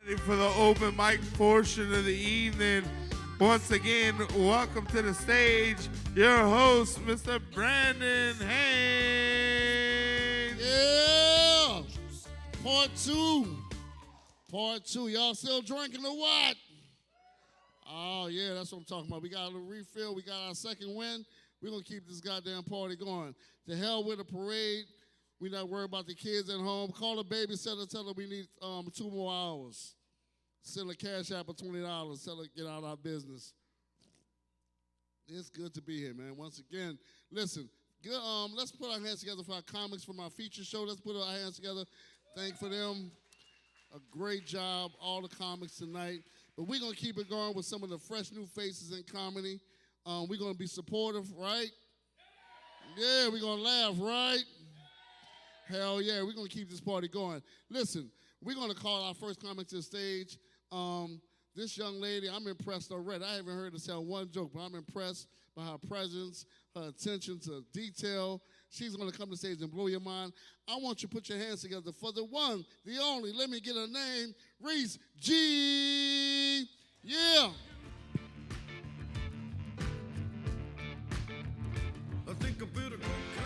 For the open mic portion of the evening, once again, welcome to the stage, your host, Mr. Brandon Haynes. Yeah. Part two. Part two. Y'all still drinking or what? Oh, yeah, that's what I'm talking about. We got a little refill. We got our second win. We're going to keep this goddamn party going. To hell with the parade. We're not worried about the kids at home. Call the babysitter, tell her we need 2 more hours. Send a cash app of $20. Tell her to get out of our business. It's good to be here, man. Once again, listen, good, let's put our hands together for our comics from our feature show. Let's put our hands together. Thank for them. A great job, all the comics tonight. But we're going to keep it going with some of the fresh new faces in comedy. We're going to be supportive, right? Yeah, we're going to laugh, right? Hell yeah, we're going to keep this party going. Listen, we're going to call our first comic to the stage. This young lady, I'm impressed already. I haven't heard her tell one joke, but I'm impressed by her presence, her attention to detail. She's going to come to the stage and blow your mind. I want you to put your hands together for the one, the only, let me get her name, Reese G. Yeah. I think a bit of cocaine.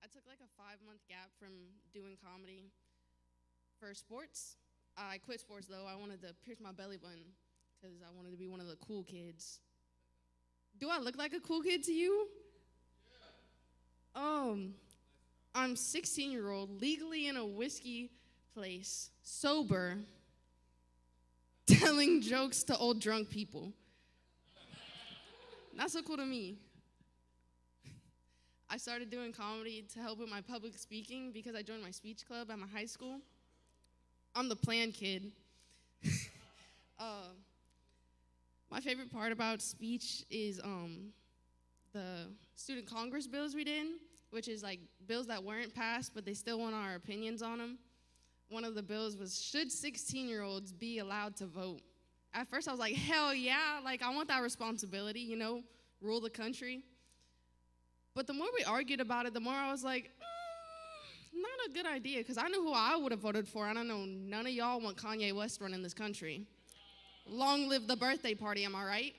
I took like a 5-month gap from doing comedy for sports. I quit sports though. I wanted to pierce my belly button because I wanted to be one of the cool kids. Do I look like a cool kid to you? I'm 16-year-old, legally in a whiskey place, sober, telling jokes to old drunk people. Not so cool to me. I started doing comedy to help with my public speaking because I joined my speech club at my high school. I'm the planned kid. My favorite part about speech is the student Congress bills we did, which is like bills that weren't passed, but they still want our opinions on them. One of the bills was, should 16-year-olds be allowed to vote? At first I was like, hell yeah, like I want that responsibility, you know, rule the country. But the more we argued about it, the more I was like, not a good idea, because I know who I would have voted for, and I know none of y'all want Kanye West running this country. Long live the birthday party, am I right?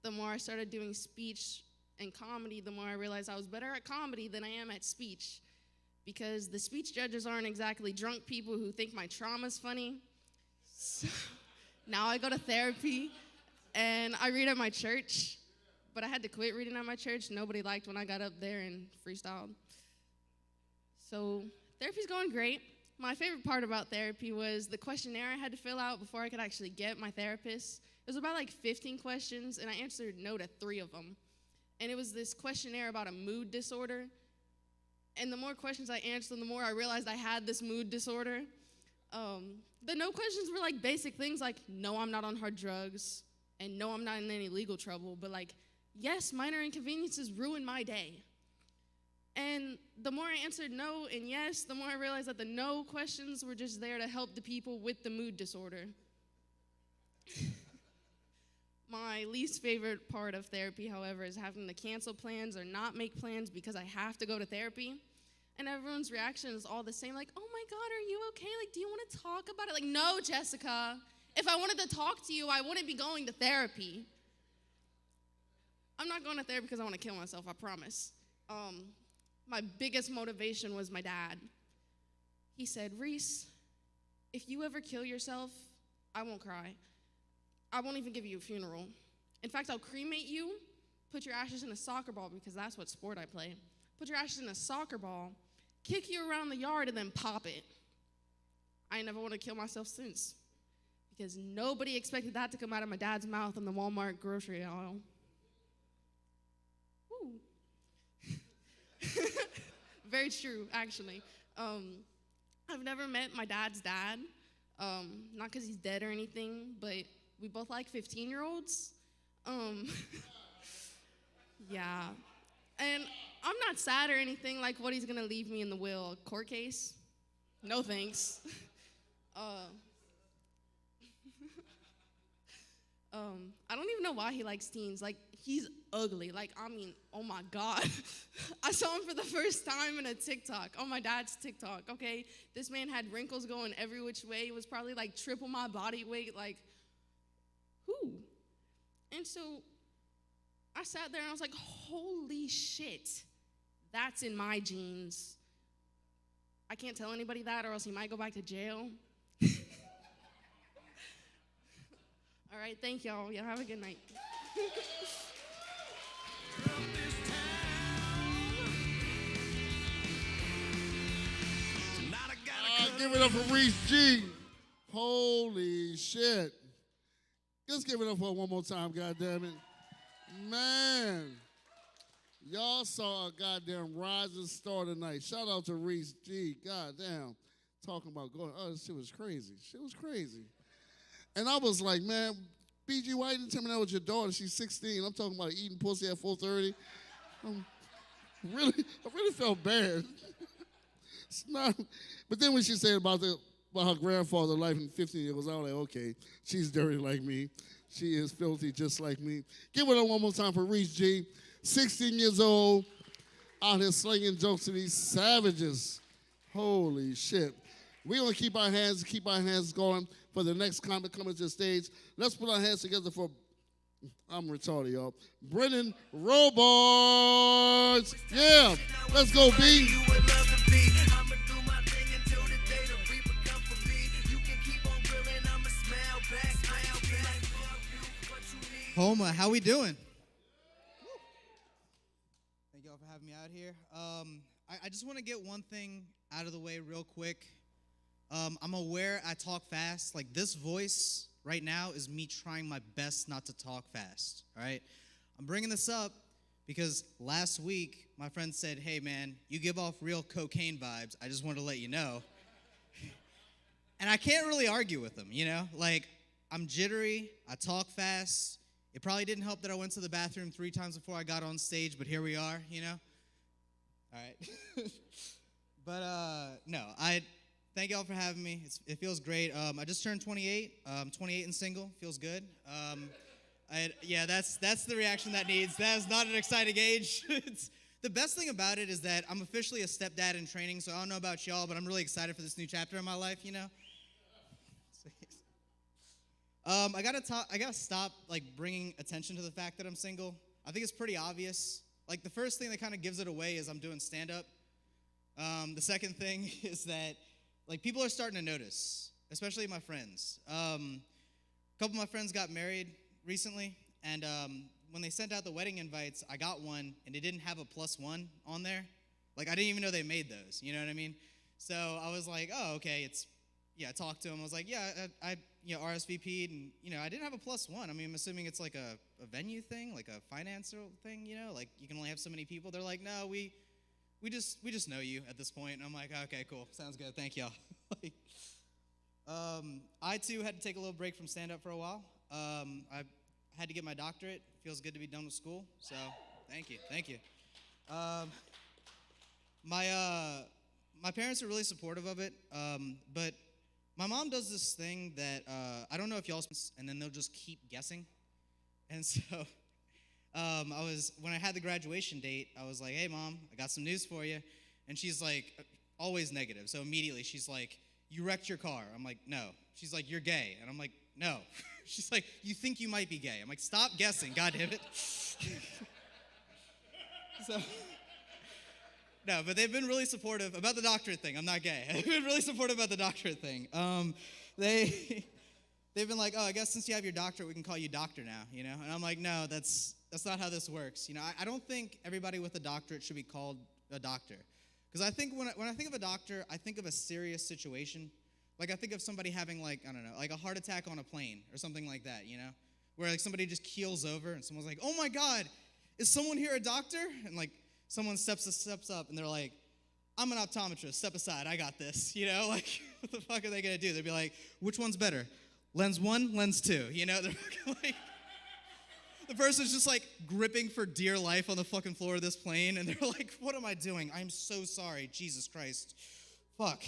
The more I started doing speech and comedy, the more I realized I was better at comedy than I am at speech, because the speech judges aren't exactly drunk people who think my trauma's funny. So now I go to therapy, and I read at my church. But I had to quit reading at my church. Nobody liked when I got up there and freestyled. So therapy's going great. My favorite part about therapy was the questionnaire I had to fill out before I could actually get my therapist. It was about like 15 questions, and I answered no to 3 of them. And it was this questionnaire about a mood disorder. And the more questions I answered, the more I realized I had this mood disorder. The no questions were like basic things like, no, I'm not on hard drugs, and no, I'm not in any legal trouble, but like, yes, minor inconveniences ruin my day. And the more I answered no and yes, the more I realized that the no questions were just there to help the people with the mood disorder. My least favorite part of therapy, however, is having to cancel plans or not make plans because I have to go to therapy. And everyone's reaction is all the same, like, oh my God, are you okay? Like, do you want to talk about it? Like, no, Jessica. If I wanted to talk to you, I wouldn't be going to therapy. I'm not going to therapy because I want to kill myself, I promise. My biggest motivation was my dad. He said, Reese, if you ever kill yourself, I won't cry. I won't even give you a funeral. In fact, I'll cremate you, put your ashes in a soccer ball, because that's what sport I play. Put your ashes in a soccer ball, kick you around the yard, and then pop it. I ain't never want to kill myself since, because nobody expected that to come out of my dad's mouth in the Walmart grocery aisle. Very true, actually. I've never met my dad's dad, not because he's dead or anything, but we both like 15-year-olds. Yeah. And I'm not sad or anything, like what he's gonna leave me in the will, a court case? No thanks. I don't even know why he likes teens. Like, he's ugly. Like, I mean, oh my God. I saw him for the first time in a TikTok, on my dad's TikTok, okay? This man had wrinkles going every which way. It was probably like triple my body weight. Like, who? And so I sat there and I was like, holy shit, that's in my genes. I can't tell anybody that or else he might go back to jail. All right, thank y'all. Y'all have a good night. Give it up for Reese G. Holy shit. Let's give it up for one more time, goddammit. Man, y'all saw a goddamn rising star tonight. Shout out to Reese G. Goddamn. Talking about going, oh, this shit was crazy. Shit was crazy. And I was like, man, BG, why you didn't tell me that was your daughter? She's 16. I'm talking about eating pussy at 4:30. I really felt bad. It's not, but then when she said about her grandfather life in 15 years, I was like, okay, she's dirty like me. She is filthy just like me. Give it up one more time for Reese G. 16 years old, out here slinging jokes to these savages. Holy shit. We're going to keep our hands going for the next comic coming to the stage. Let's put our hands together for, I'm retarded, y'all, Brennan Robards. Yeah, let's go, B. Houma, how we doing? Thank y'all for having me out here. I just want to get one thing out of the way real quick. I'm aware I talk fast. Like, this voice right now is me trying my best not to talk fast, all right? I'm bringing this up because last week my friend said, hey, man, you give off real cocaine vibes. I just wanted to let you know. And I can't really argue with him, you know? Like, I'm jittery. I talk fast. It probably didn't help that I went to the bathroom 3 times before I got on stage, but here we are, you know? All right. But, no, I thank y'all for having me. It feels great. I just turned 28. 28 and single. Feels good. Yeah, that's the reaction that needs. That is not an exciting age. The best thing about it is that I'm officially a stepdad in training, so I don't know about y'all, but I'm really excited for this new chapter in my life, you know? I gotta stop like bringing attention to the fact that I'm single. I think it's pretty obvious. Like, the first thing that kind of gives it away is I'm doing stand-up. The second thing is that like people are starting to notice, especially my friends. A couple of my friends got married recently, and when they sent out the wedding invites, I got one, and it didn't have a +1 on there. Like, I didn't even know they made those. You know what I mean? So I was like, oh, okay, I talked to him. I was like, yeah, I RSVP'd, and, I didn't have a +1. I mean, I'm assuming it's like a venue thing, like a financial thing, like you can only have so many people. They're like, no, we just know you at this point. And I'm like, okay, cool, sounds good, thank y'all. I too had to take a little break from stand-up for a while. I had to get my doctorate. Feels good to be done with school, so thank you. My parents are really supportive of it, but my mom does this thing that I don't know if y'all, and then they'll just keep guessing. And so when I had the graduation date, I was like, hey, Mom, I got some news for you. And she's like, always negative. So immediately she's like, you wrecked your car. I'm like, no. She's like, you're gay. And I'm like, no. She's like, you think you might be gay. I'm like, stop guessing, God damn it. So... No, but they've been really supportive about the doctorate thing. I'm not gay. They've been really supportive about the doctorate thing. They've been like, oh, I guess since you have your doctorate, we can call you doctor now, And I'm like, no, that's not how this works. I don't think everybody with a doctorate should be called a doctor. Because I think when I think of a doctor, I think of a serious situation. Like, I think of somebody having, like, I don't know, like a heart attack on a plane or something like that, Where, like, somebody just keels over and someone's like, oh, my God, is someone here a doctor? And, like, someone steps up and they're like, I'm an optometrist, step aside, I got this, Like, what the fuck are they gonna do? They'd be like, which one's better? Lens 1, lens 2, They're like, the person's just like gripping for dear life on the fucking floor of this plane, and they're like, what am I doing? I'm so sorry, Jesus Christ. Fuck.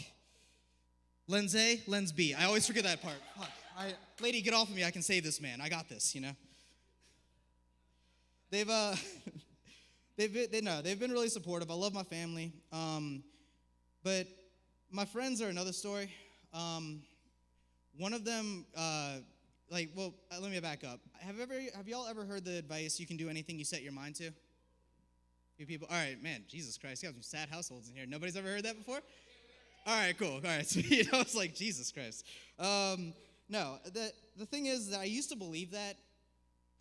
Lens A, lens B. I always forget that part. Fuck. Lady, get off of me. I can save this man. I got this, you know. They've been really supportive. I love my family. But my friends are another story. One of them, let me back up. Have y'all ever heard the advice, you can do anything you set your mind to? You people, all right, man, Jesus Christ, you have some sad households in here. Nobody's ever heard that before? All right, cool. All right, so I was like, Jesus Christ. No, the thing is that I used to believe that,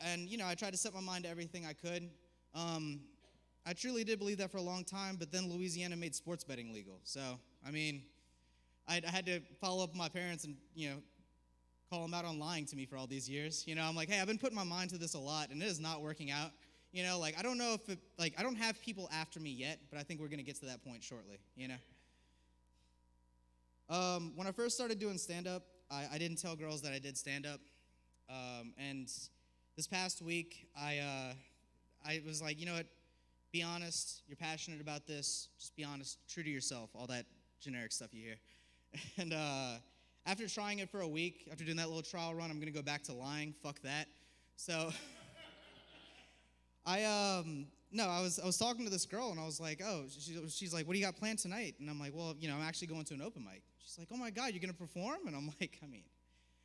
and I tried to set my mind to everything I could. I truly did believe that for a long time, but then Louisiana made sports betting legal. So, I had to follow up with my parents and, call them out on lying to me for all these years. I'm like, hey, I've been putting my mind to this a lot, and it is not working out. I don't know if I don't have people after me yet, but I think we're going to get to that point shortly, When I first started doing stand-up, I didn't tell girls that I did stand-up. And this past week, I was like, you know what? Be honest. You're passionate about this. Just be honest. True to yourself. All that generic stuff you hear. And after trying it for a week, after doing that little trial run, I'm going to go back to lying. Fuck that. So I was talking to this girl, and I was like, oh, she's like, what do you got planned tonight? And I'm like, well, I'm actually going to an open mic. She's like, oh my God, you're going to perform? And I'm like, I'm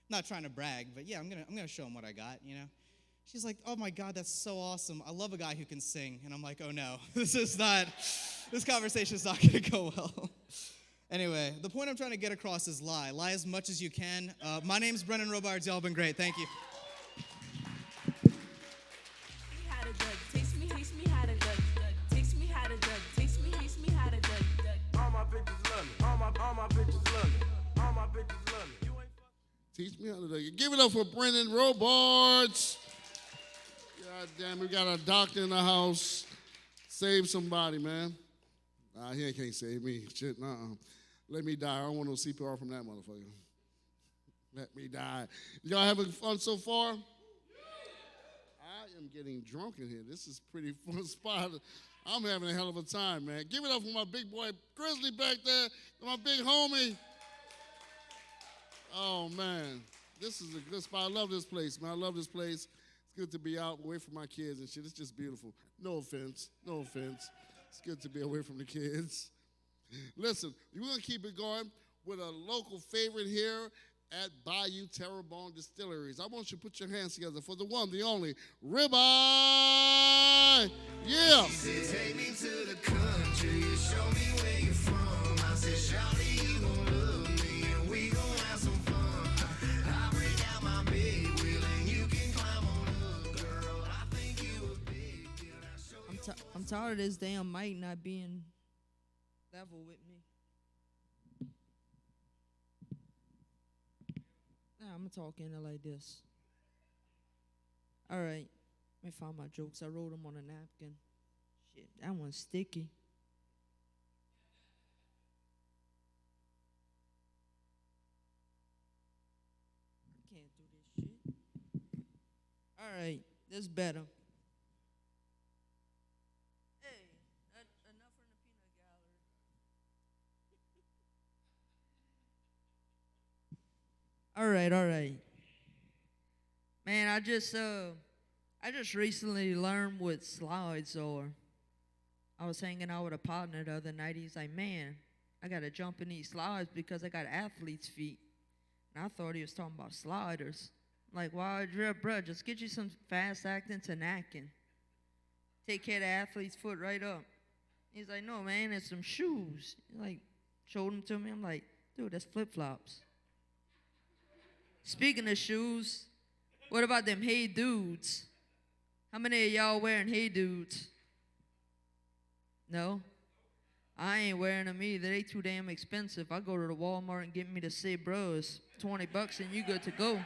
not trying to brag, but yeah, I'm gonna show them what I got, She's like, oh my God, that's so awesome. I love a guy who can sing. And I'm like, oh no, this conversation's not gonna go well. Anyway, the point I'm trying to get across is lie. Lie as much as you can. My name's Brennan Robards. Y'all been great. Thank you. Teach me how to do it. Give it up for Brennan Robards. God damn, we got a doctor in the house. Save somebody, man. He can't save me. Shit, let me die. I don't want no CPR from that motherfucker. Let me die. Y'all having fun so far? I am getting drunk in here. This is a pretty fun spot. I'm having a hell of a time, man. Give it up for my big boy Grizzly back there, my big homie. Oh, man. This is a good spot. I love this place, man. I love this place. It's good to be out away from my kids and shit. It's just beautiful. No offense. No offense. It's good to be away from the kids. Listen, we're going to keep it going with a local favorite here at Bayou Terrebonne Distilleries. I want you to put your hands together for the one, the only, Ribeye. Yeah. She said, take me to the country. You show me where you're from. I said, shawty, you gon' love me, and we gon' have some fun. I'll break out my big wheel, and you can climb on up, girl. I think you a big deal. I'm tired of this damn mic not being level with me. Nah, I'm talking like this. All right, let me find my jokes. I wrote them on a napkin. Shit, that one's sticky. I can't do this shit. All right, this better. Hey, enough from the peanut gallery. All right. Man, I just recently learned what slides are. I was hanging out with a partner the other night. He's like, man, I got to jump in these slides because I got athlete's feet. And I thought he was talking about sliders. I'm like, why, bruh, just get you some fast acting to knacking. Take care of the athlete's foot right up. He's like, no, man, it's some shoes. He like, showed them to me. I'm like, dude, that's flip-flops. Speaking of shoes, what about them Hey Dudes? How many of y'all wearing Hey Dudes? No? I ain't wearing them either. They too damn expensive. I go to the Walmart and get me the Say Bros. $20 and you good to go.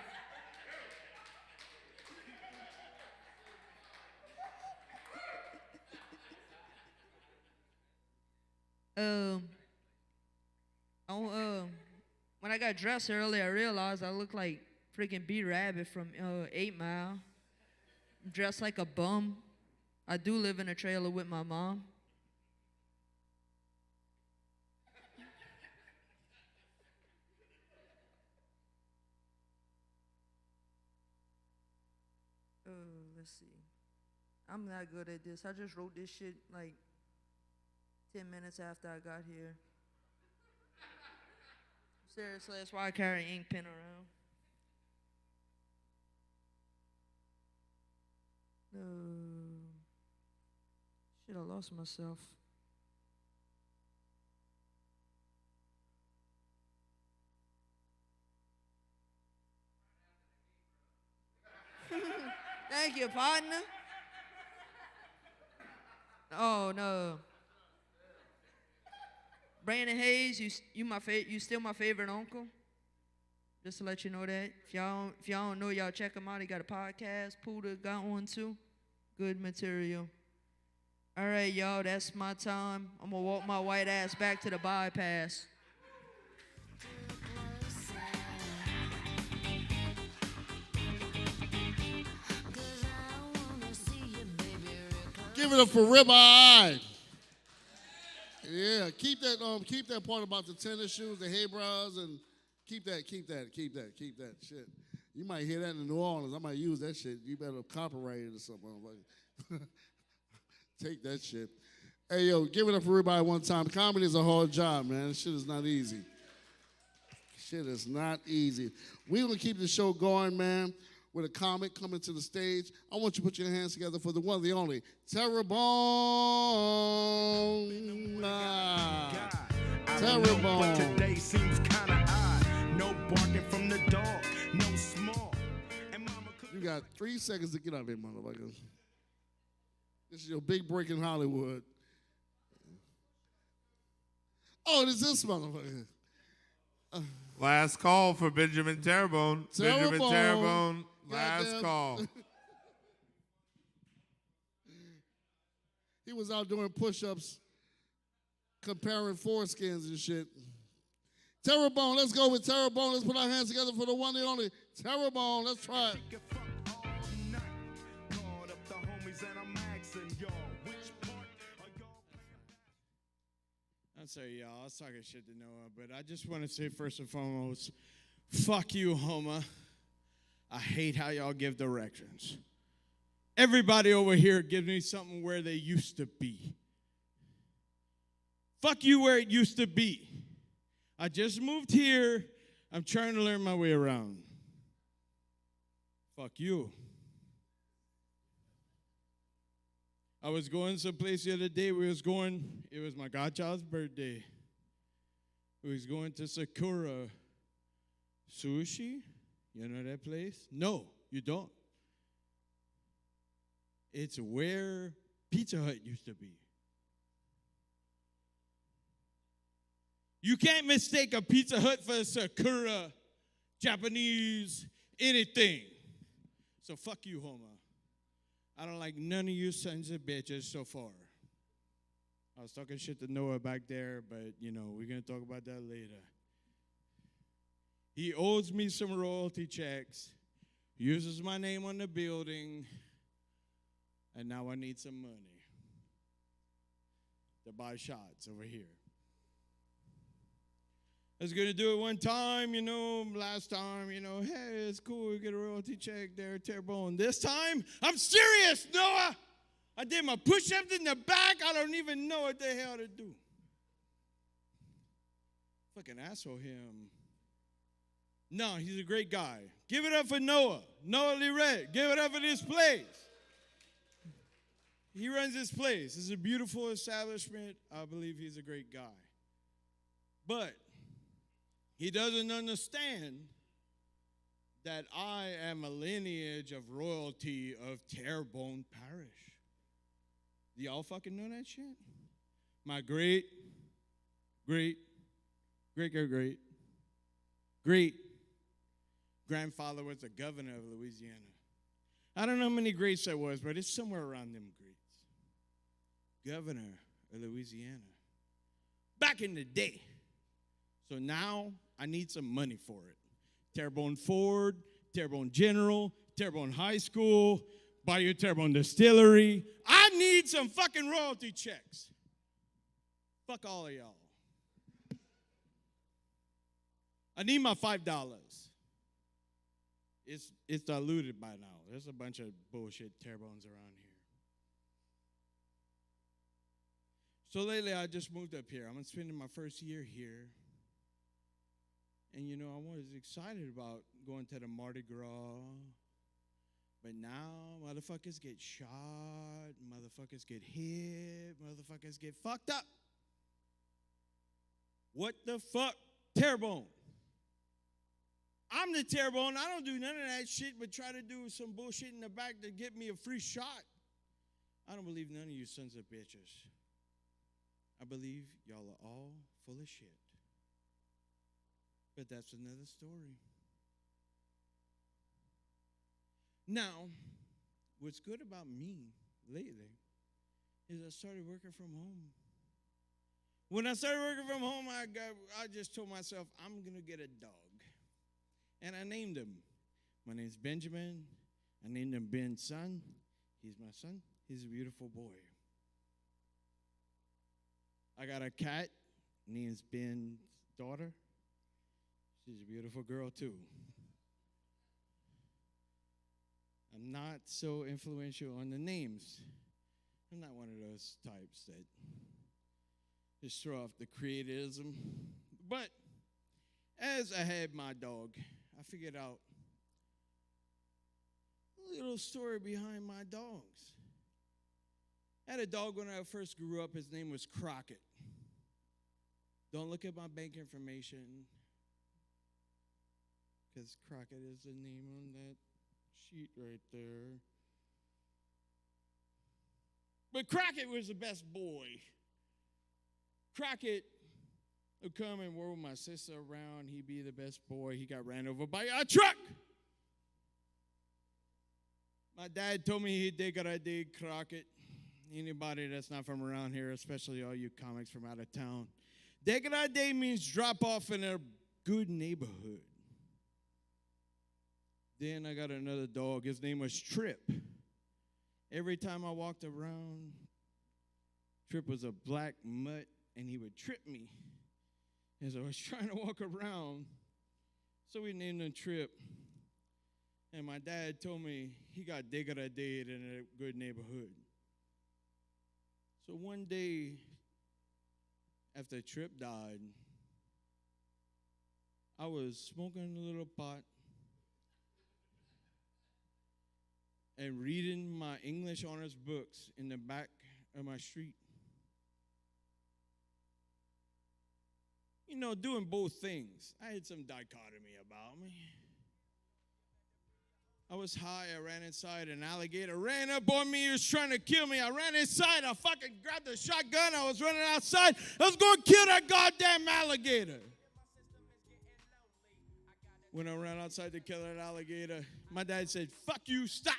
When I got dressed earlier, I realized I looked like freaking B Rabbit from 8 Mile. I'm dressed like a bum. I do live in a trailer with my mom. Let's see. I'm not good at this. I just wrote this shit like 10 minutes after I got here. Seriously, that's why I carry an ink pen around. No. Shit, I lost myself. Thank you, partner. Oh no. Brandon Hayes, you still my favorite uncle. Just to let you know that. If y'all don't know, y'all check him out. He got a podcast. Puda got one too. Good material. All right, y'all, that's my time. I'm gonna walk my white ass back to the bypass. Give it up for Ribeye. Yeah, keep that part about the tennis shoes, the hay bras, and keep that shit. You might hear that in New Orleans. I might use that shit. You better copyright it or something. Like, take that shit. Hey, yo, give it up for Ribeye one time. Comedy is a hard job, man. This shit is not easy. Shit is not easy. We're going to keep the show going, man, with a comic coming to the stage. I want you to put your hands together for the one, the only, Terrebonne. Terrebonne. Today seems kind of odd. No barking from the dog, no small. You got 3 seconds to get out of here, motherfucker. This is your big break in Hollywood. Oh, it is this motherfucker. Last call for Benjamin Terrebonne. Benjamin Terrebonne, last call. He was out doing push-ups, comparing foreskins and shit. Terrebonne, let's go with Terrebonne. Let's put our hands together for the one, the only Terrebonne. Let's try it. I'm sorry, y'all. I was talking shit to Noah, but I just want to say first and foremost, fuck you, Houma. I hate how y'all give directions. Everybody over here gives me something where they used to be. Fuck you where it used to be. I just moved here. I'm trying to learn my way around. Fuck you. I was going someplace the other day. It was my godchild's birthday. We was going to Sakura Sushi. You know that place? No, you don't. It's where Pizza Hut used to be. You can't mistake a Pizza Hut for a Sakura, Japanese, anything. So fuck you, Houma. I don't like none of you sons of bitches so far. I was talking shit to Noah back there, but, you know, we're going to talk about that later. He owes me some royalty checks, uses my name on the building, and now I need some money to buy shots over here. I was going to do it one time, you know, last time, you know, hey, it's cool, we get a royalty check there, Terrebonne. This time, I'm serious, Noah. I did my push-ups in the back. I don't even know what the hell to do. Fucking asshole him. No, he's a great guy. Give it up for Noah. Noah Lirette. Give it up for this place. He runs this place. It's a beautiful establishment. I believe he's a great guy. But he doesn't understand that I am a lineage of royalty of Terrebonne Parish. Do y'all fucking know that shit? My great grandfather was the governor of Louisiana. I don't know how many greats that was, but it's somewhere around them greats. Governor of Louisiana. Back in the day. So now I need some money for it. Terrebonne Ford, Terrebonne General, Terrebonne High School, Bayou Terrebonne Distillery. I need some fucking royalty checks. Fuck all of y'all. I need my $5. it's diluted by now. There's a bunch of bullshit Terrebonnes around here. So lately, I just moved up here. I'm spending my first year here. And, you know, I was excited about going to the Mardi Gras. But now, motherfuckers get shot, motherfuckers get hit, motherfuckers get fucked up. What the fuck? Terrebonne. I'm the Terrebonne. I don't do none of that shit but try to do some bullshit in the back to get me a free shot. I don't believe none of you sons of bitches. I believe y'all are all full of shit. But that's another story. Now, what's good about me lately is I started working from home. When I started working from home, I just told myself, I'm going to get a dog. And I named him. My name's Benjamin. I named him Ben's son. He's my son. He's a beautiful boy. I got a cat named Ben's daughter. She's a beautiful girl, too. I'm not so influential on the names. I'm not one of those types that just throw off the creatism. But as I had my dog, I figured out a little story behind my dogs. I had a dog when I first grew up. His name was Crockett. Don't look at my bank information, because Crockett is the name on that sheet right there. But Crockett was the best boy. Crockett would come and whirl my sister around. He'd be the best boy. He got ran over by a truck. My dad told me he did what I did, Crockett. Anybody that's not from around here, especially all you comics from out of town, degradé means drop off in a good neighborhood. Then I got another dog. His name was Trip. Every time I walked around, Trip was a black mutt, and he would trip me as I was trying to walk around. So we named him Trip. And my dad told me he got degradé in a good neighborhood. So one day, after Trip died, I was smoking a little pot and reading my English honors books in the back of my street. You know, doing both things. I had some dichotomy about me. I was high. I ran inside. An alligator ran up on me. He was trying to kill me. I ran inside. I fucking grabbed the shotgun. I was running outside. I was going to kill that goddamn alligator. When I ran outside to kill that alligator, my dad said, "Fuck you, stop."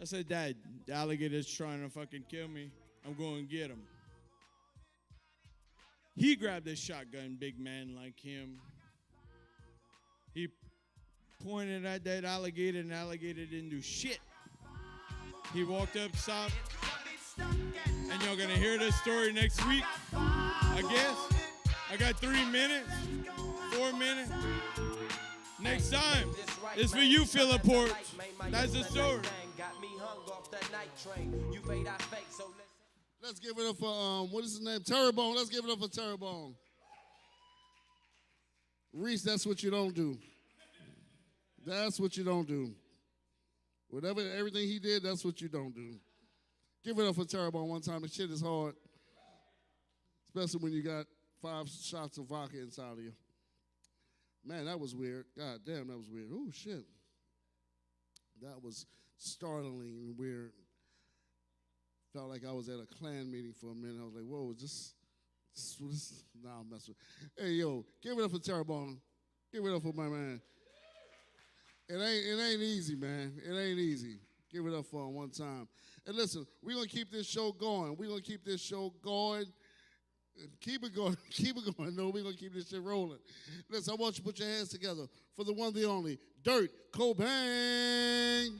I said, "Dad, the alligator's trying to fucking kill me. I'm going to get him." He grabbed a shotgun, big man like him. He pointed at that alligator, and the alligator didn't do shit. He walked up, stopped, and y'all gonna hear this story next week, I guess. I got 3 minutes, 4 minutes. Next time, it's for you, Philliport. That's the story. Let's give it up for, what is his name? Terrebonne. Let's give it up for Terrebonne. Reese, that's what you don't do. That's what you don't do. Everything he did, that's what you don't do. Give it up for Terrebonne one time. The shit is hard. Especially when you got 5 shots of vodka inside of you. Man, that was weird. God damn, that was weird. Oh, shit. That was startlingly weird. Felt like I was at a Klan meeting for a minute. I was like, whoa, is this? Nah, I'm messing with. Hey, yo, give it up for Terrebonne. Give it up for my man. It ain't easy, man. It ain't easy. Give it up for him one time. And listen, we're going to keep this show going. We're going to keep this show going. Keep it going. Keep it going. No, we're going to keep this shit rolling. Listen, I want you to put your hands together for the one, the only, Dirt Cobain.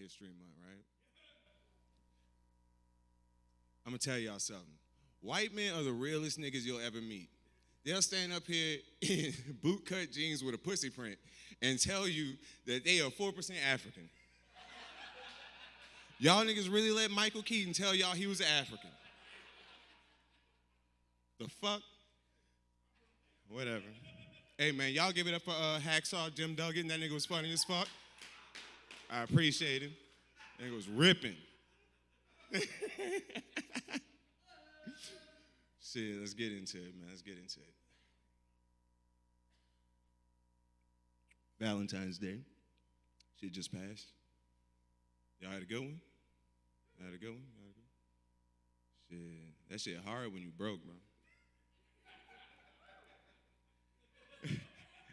History Month, right? I'm gonna tell y'all something. White men are the realest niggas you'll ever meet. They'll stand up here in bootcut jeans with a pussy print and tell you that they are 4% African. Y'all niggas really let Michael Keaton tell y'all he was African. The fuck? Whatever. Hey, man, y'all give it up for Hacksaw Jim Duggan. That nigga was funny as fuck. I appreciate him. That nigga was ripping. Shit, let's get into it, man. Let's get into it. Valentine's Day. Shit just passed. Y'all had a good one? Y'all had a good one? Y'all had a good one? Shit, that shit hard when you broke, bro.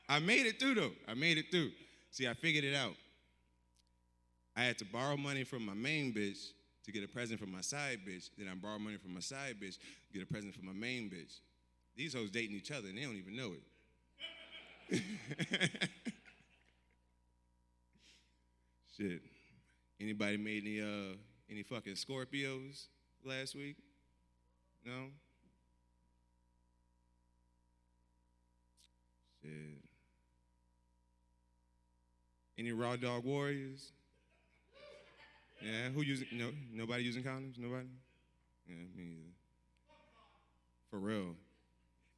I made it through, though. I made it through. See, I figured it out. I had to borrow money from my main bitch to get a present from my side bitch. Then I borrow money from my side bitch to get a present from my main bitch. These hoes dating each other, and they don't even know it. Shit. Anybody made any fucking Scorpios last week? No? Shit. Any Raw Dog Warriors? Yeah, who using, no, nobody using condoms? Nobody? Yeah, me either. For real.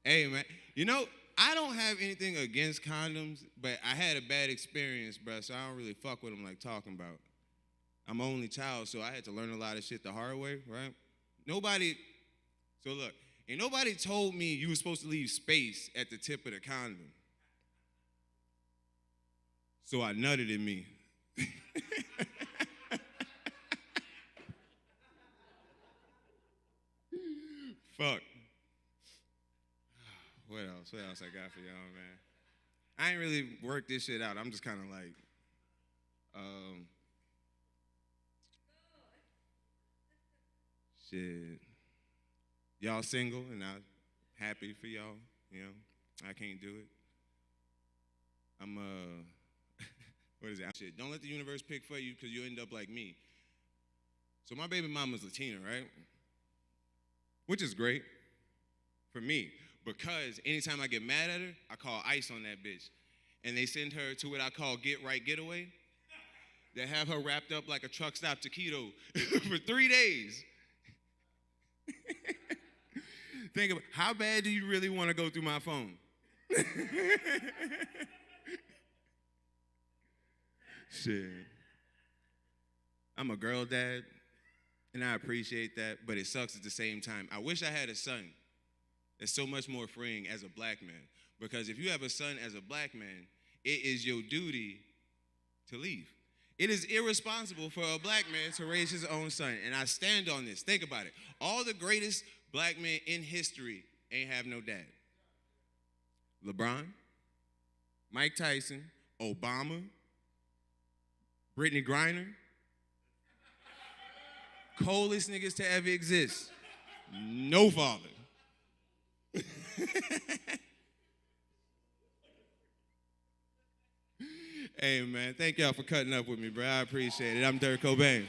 Hey, man, you know, I don't have anything against condoms, but I had a bad experience, bro, so I don't really fuck with them like talking about. I'm an only child, so I had to learn a lot of shit the hard way, right? So look, ain't nobody told me you were supposed to leave space at the tip of the condom. So I nutted in me. Fuck. What else? What else I got for y'all, man? I ain't really worked this shit out. I'm just kind of like, shit. Y'all single and I'm happy for y'all, you know. I can't do it. I'm, what is it? Shit, don't let the universe pick for you because you'll end up like me. So my baby mama's Latina, right? Which is great for me because anytime I get mad at her, I call ICE on that bitch. And they send her to what I call Get Right Getaway. They have her wrapped up like a truck stop taquito for 3 days. Think about how bad do you really want to go through my phone? Shit. I'm a girl dad, and I appreciate that, but it sucks at the same time. I wish I had a son. That's so much more freeing as a black man. Because if you have a son as a black man, it is your duty to leave. It is irresponsible for a black man to raise his own son. And I stand on this. Think about it. All the greatest black men in history ain't have no dad. LeBron, Mike Tyson, Obama, Brittany Griner, coldest niggas to ever exist. No father. Hey, man, thank y'all for cutting up with me, bro. I appreciate it. I'm Dirk Cobain.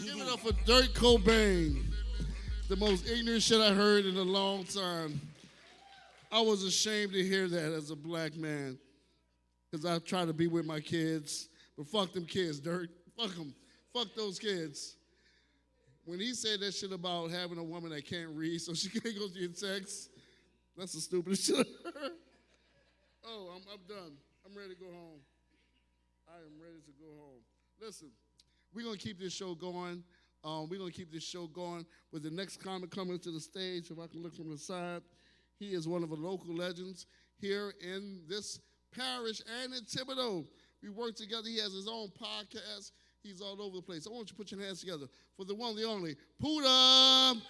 Give it up for Dirk Cobain. The most ignorant shit I heard in a long time. I was ashamed to hear that as a black man. Because I try to be with my kids. But fuck them kids, Dirk. Fuck them. Fuck those kids. When he said that shit about having a woman that can't read so she can't go to your text, that's the stupidest shit I heard. Oh, I'm done. I'm ready to go home. I am ready to go home. Listen, we're going to keep this show going. We're going to keep this show going with the next comic coming to the stage. If I can look from the side, he is one of the local legends here in this parish and in Thibodeau. We work together. He has his own podcast. He's all over the place. I want you to put your hands together for the one, the only, Puda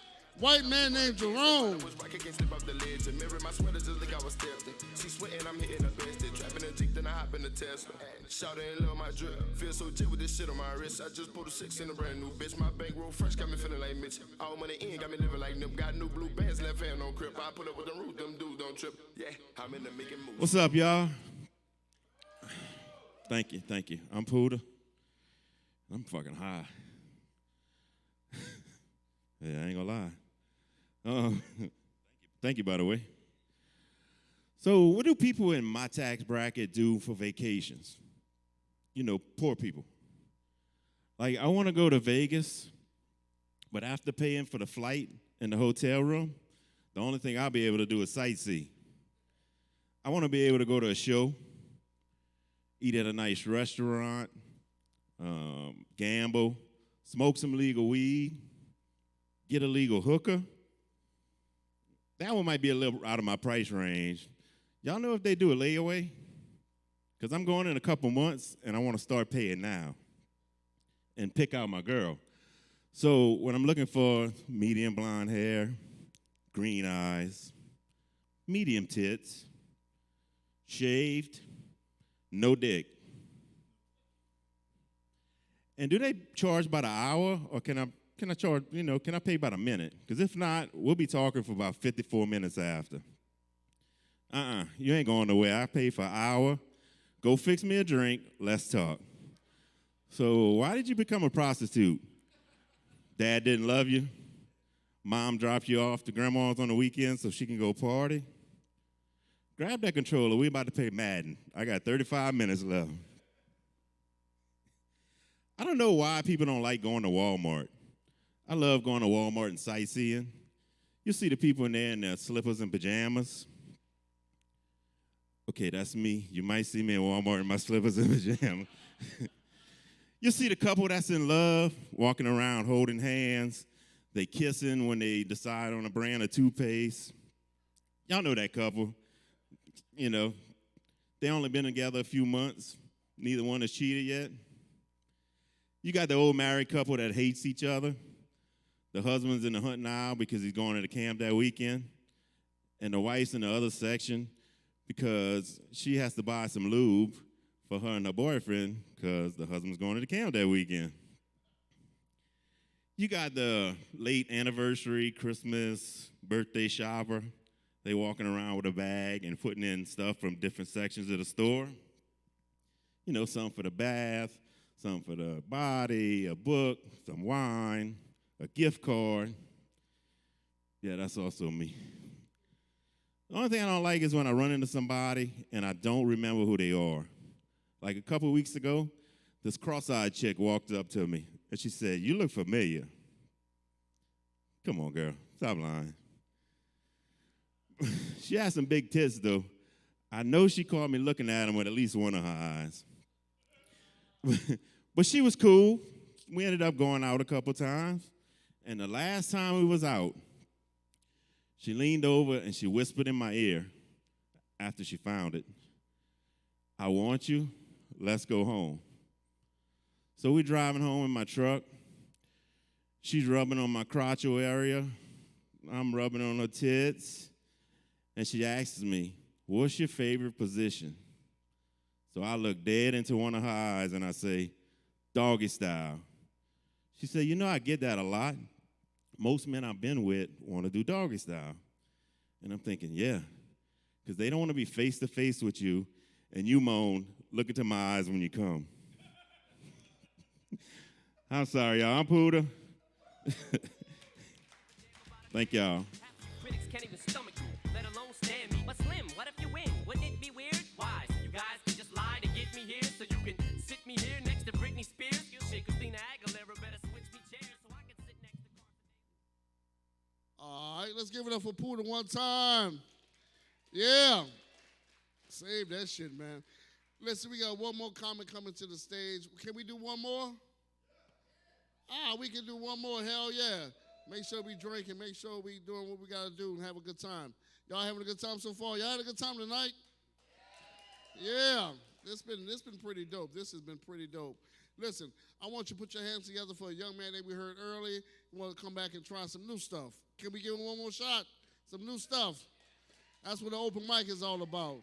White man named Jerome. I can't slip off the ledge and mirror my sweater just like I was stepped in. She sweating, I'm hitting the best. Trapping a Jeep, then I hop in the Tesla. Shout and love my drip. Feel so jet with this shit on my wrist. I just pulled a 6 in a brand new bitch. My bankroll fresh, got me feeling like Mitch. All money in, got me living like Nip. Got new blue bands, left hand on grip. I pull up with the roof, them dudes don't trip. Yeah, I'm in the making moves. What's up, y'all? Thank you. I'm Puda. I'm fucking high. Yeah, I ain't gonna lie. Thank you, by the way. So, what do people in my tax bracket do for vacations? You know, poor people. Like, I want to go to Vegas, but after paying for the flight and the hotel room, the only thing I'll be able to do is sightsee. I want to be able to go to a show, eat at a nice restaurant, gamble, smoke some legal weed, get a legal hooker. That one might be a little out of my price range. Y'all know if they do a layaway? Because I'm going in a couple months, and I want to start paying now and pick out my girl. So what I'm looking for, medium blonde hair, green eyes, medium tits, shaved, no dick. And do they charge by the hour, or can I charge, can I pay by the minute? Because if not, we'll be talking for about 54 minutes after. You ain't going nowhere. I pay for an hour. Go fix me a drink. Let's talk. So why did you become a prostitute? Dad didn't love you? Mom dropped you off to grandma's on the weekend so she can go party? Grab that controller. We're about to play Madden. I got 35 minutes left. I don't know why people don't like going to Walmart. I love going to Walmart and sightseeing. You see the people in there in their slippers and pajamas. Okay, that's me. You might see me in Walmart in my slippers and pajamas. You see the couple that's in love, walking around holding hands. They kissing when they decide on a brand of toothpaste. Y'all know that couple. You know, they only been together a few months. Neither one has cheated yet. You got the old married couple that hates each other. The husband's in the hunting aisle because he's going to the camp that weekend. And the wife's in the other section because she has to buy some lube for her and her boyfriend because the husband's going to the camp that weekend. You got the late anniversary, Christmas, birthday shopper. They walking around with a bag and putting in stuff from different sections of the store. You know, some for the bath, some for the body, a book, some wine, a gift card. Yeah, that's also me. The only thing I don't like is when I run into somebody and I don't remember who they are. Like a couple weeks ago, this cross-eyed chick walked up to me and she said, "You look familiar." Come on, girl, stop lying. She had some big tits, though. I know she caught me looking at them with at least one of her eyes. But she was cool. We ended up going out a couple times. And the last time we was out, she leaned over and she whispered in my ear after she found it, "I want you. Let's go home." So we're driving home in my truck. She's rubbing on my crotchal area. I'm rubbing on her tits. And she asks me, "What's your favorite position?" So I look dead into one of her eyes and I say, "Doggy style." She said, "You know, I get that a lot. Most men I've been with want to do doggy style." And I'm thinking, yeah, because they don't want to be face to face with you and you moan, "Look into my eyes when you come." I'm sorry, y'all. I'm Puda. Thank y'all. Critics can't even stomach you, let alone stand me. But Slim, what if you win? Wouldn't it be weird? Why? So you guys can just lie to get me here, so you can sit me here next to Britney Spears. Shit, Christina Aguilera better switch me chairs so I can sit next to Carson. All right, let's give it up for Puda one time. Yeah. Save that shit, man. Listen, we got one more comic coming to the stage. Can we do one more? We can do one more. Hell yeah. Make sure we drinking. Make sure we doing what we got to do and have a good time. Y'all having a good time so far? Y'all had a good time tonight? Yeah. This been pretty dope. This has been pretty dope. Listen, I want you to put your hands together for a young man that we heard earlier. You want to come back and try some new stuff. Can we give him one more shot? Some new stuff. That's what the open mic is all about.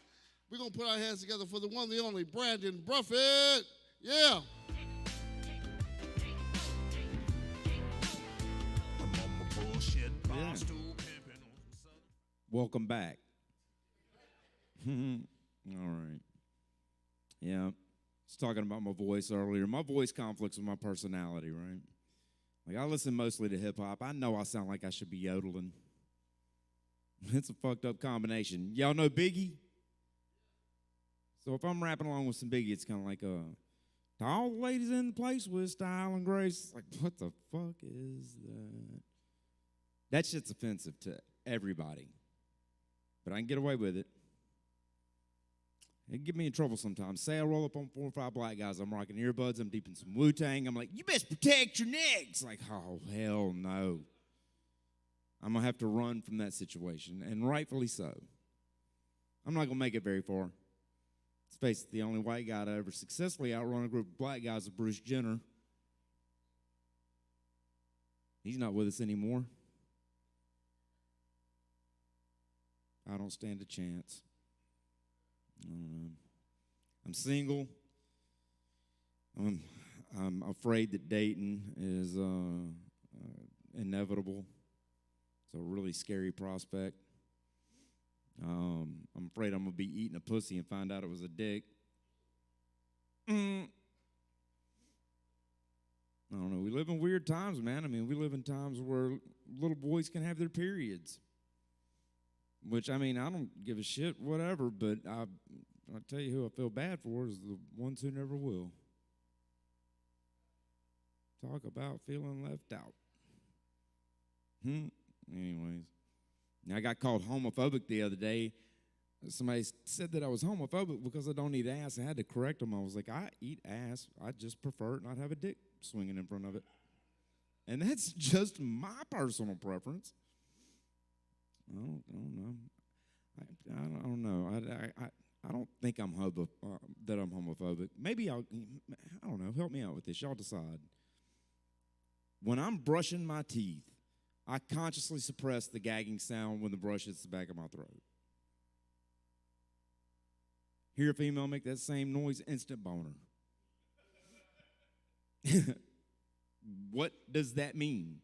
We're going to put our hands together for the one, the only, Brandon Bruffett. Yeah. Yeah. Welcome back. All right. Yeah. I was talking about my voice earlier. My voice conflicts with my personality, right? Like, I listen mostly to hip hop. I know I sound like I should be yodeling. It's a fucked up combination. Y'all know Biggie? So if I'm rapping along with some Biggie, it's kind of like, to all the ladies in the place with style and grace. Like, what the fuck is that? That shit's offensive to everybody. But I can get away with it. It get me in trouble sometimes. Say I roll up on 4 or 5 black guys. I'm rocking earbuds. I'm deep in some Wu-Tang. I'm like, you best protect your necks. Like, oh, hell no. I'm going to have to run from that situation, and rightfully so. I'm not going to make it very far. Let's face it, the only white guy to ever successfully outrun a group of black guys is Bruce Jenner. He's not with us anymore. I don't stand a chance. I don't know. I'm single. I'm afraid that dating is inevitable. It's a really scary prospect. I'm afraid I'm going to be eating a pussy and find out it was a dick. I don't know. We live in weird times, man. I mean, we live in times where little boys can have their periods. Which, I mean, I don't give a shit, whatever, but I'll tell you who I feel bad for is the ones who never will. Talk about feeling left out. Anyways. Now, I got called homophobic the other day. Somebody said that I was homophobic because I don't eat ass. I had to correct them. I was like, I eat ass. I just prefer not have a dick swinging in front of it. And that's just my personal preference. I don't know. I don't know. I don't think I'm that I'm homophobic. Maybe I don't know. Help me out with this. Y'all decide. When I'm brushing my teeth, I consciously suppress the gagging sound when the brush hits the back of my throat. Hear a female make that same noise, instant boner. What does that mean?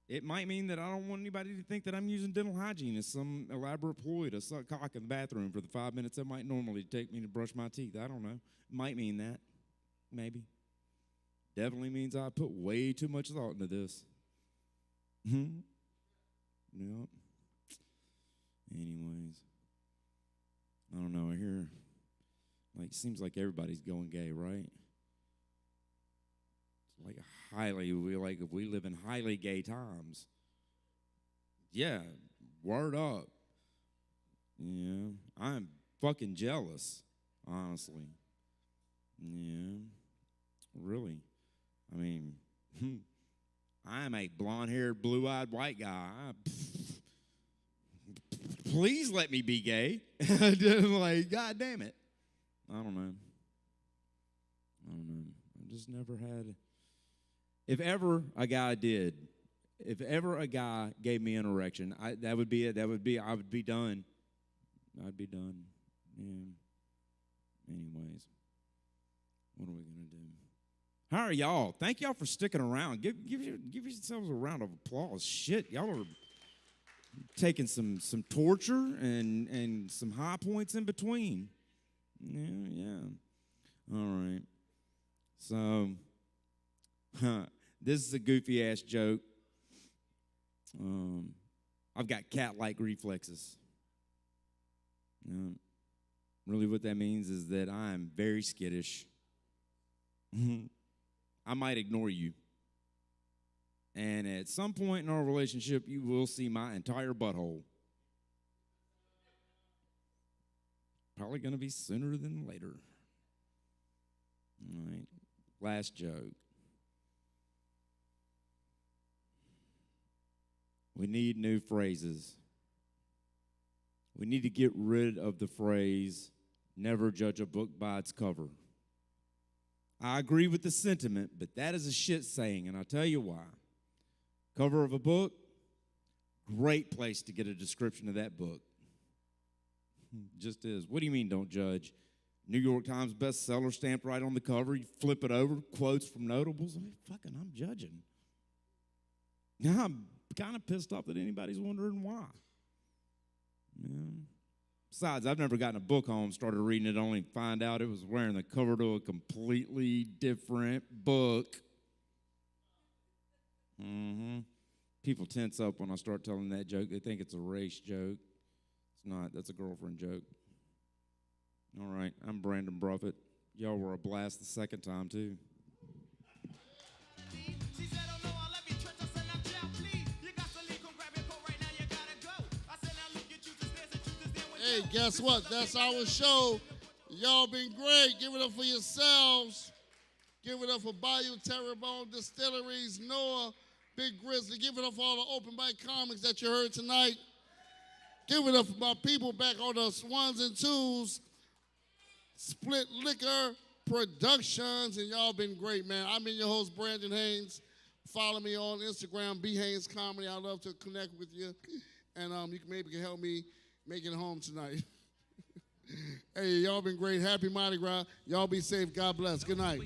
It might mean that I don't want anybody to think that I'm using dental hygiene as some elaborate ploy to suck cock in the bathroom for the 5 minutes it might normally take me to brush my teeth. I don't know. Might mean that. Maybe. Definitely means I put way too much thought into this. Yep. Anyways. I don't know. I hear, like, seems like everybody's going gay, right? Like we live in highly gay times. Yeah, word up. Yeah, I'm fucking jealous, honestly. Yeah, really. I mean, I'm a blonde-haired, blue-eyed white guy. Please let me be gay. Like, God damn it. I don't know. I just never had. If ever a guy gave me an erection, that would be it. I would be done. I'd be done. Yeah. Anyways, what are we gonna do? How are y'all? Thank y'all for sticking around. Give yourselves a round of applause. Shit, y'all are taking some torture and some high points in between. Yeah. All right. So. This is a goofy ass joke. I've got cat-like reflexes. Really, what that means is that I'm very skittish. I might ignore you, and at some point in our relationship, you will see my entire butthole. Probably going to be sooner than later. All right. Last joke. We need new phrases. We need to get rid of the phrase, never judge a book by its cover. I agree with the sentiment, but that is a shit saying, and I'll tell you why. Cover of a book, great place to get a description of that book. Just is. What do you mean don't judge? New York Times bestseller stamped right on the cover. You flip it over, quotes from notables. I mean, fucking, I'm judging. Now I'm kind of pissed off that anybody's wondering why. Yeah. Besides, I've never gotten a book home, started reading it, only to find out it was wearing the cover to a completely different book. People tense up when I start telling that joke. They think it's a race joke. It's not. That's a girlfriend joke. All right, I'm Brandon Bruffett. Y'all were a blast the second time, too. Hey, guess what? That's our show. Y'all been great. Give it up for yourselves. Give it up for Bayou Terrebonne Distilleries, Noah, Big Grizzly. Give it up for all the open mic comics that you heard tonight. Give it up for my people back on the ones and twos. Split Liquor Productions, and y'all been great, man. I'm your host, Brandon Haynes. Follow me on Instagram, B Haynes Comedy. I'd love to connect with you, and you can maybe help me make it home tonight. Hey, y'all been great. Happy Mardi Gras. Y'all be safe. God bless. Good night.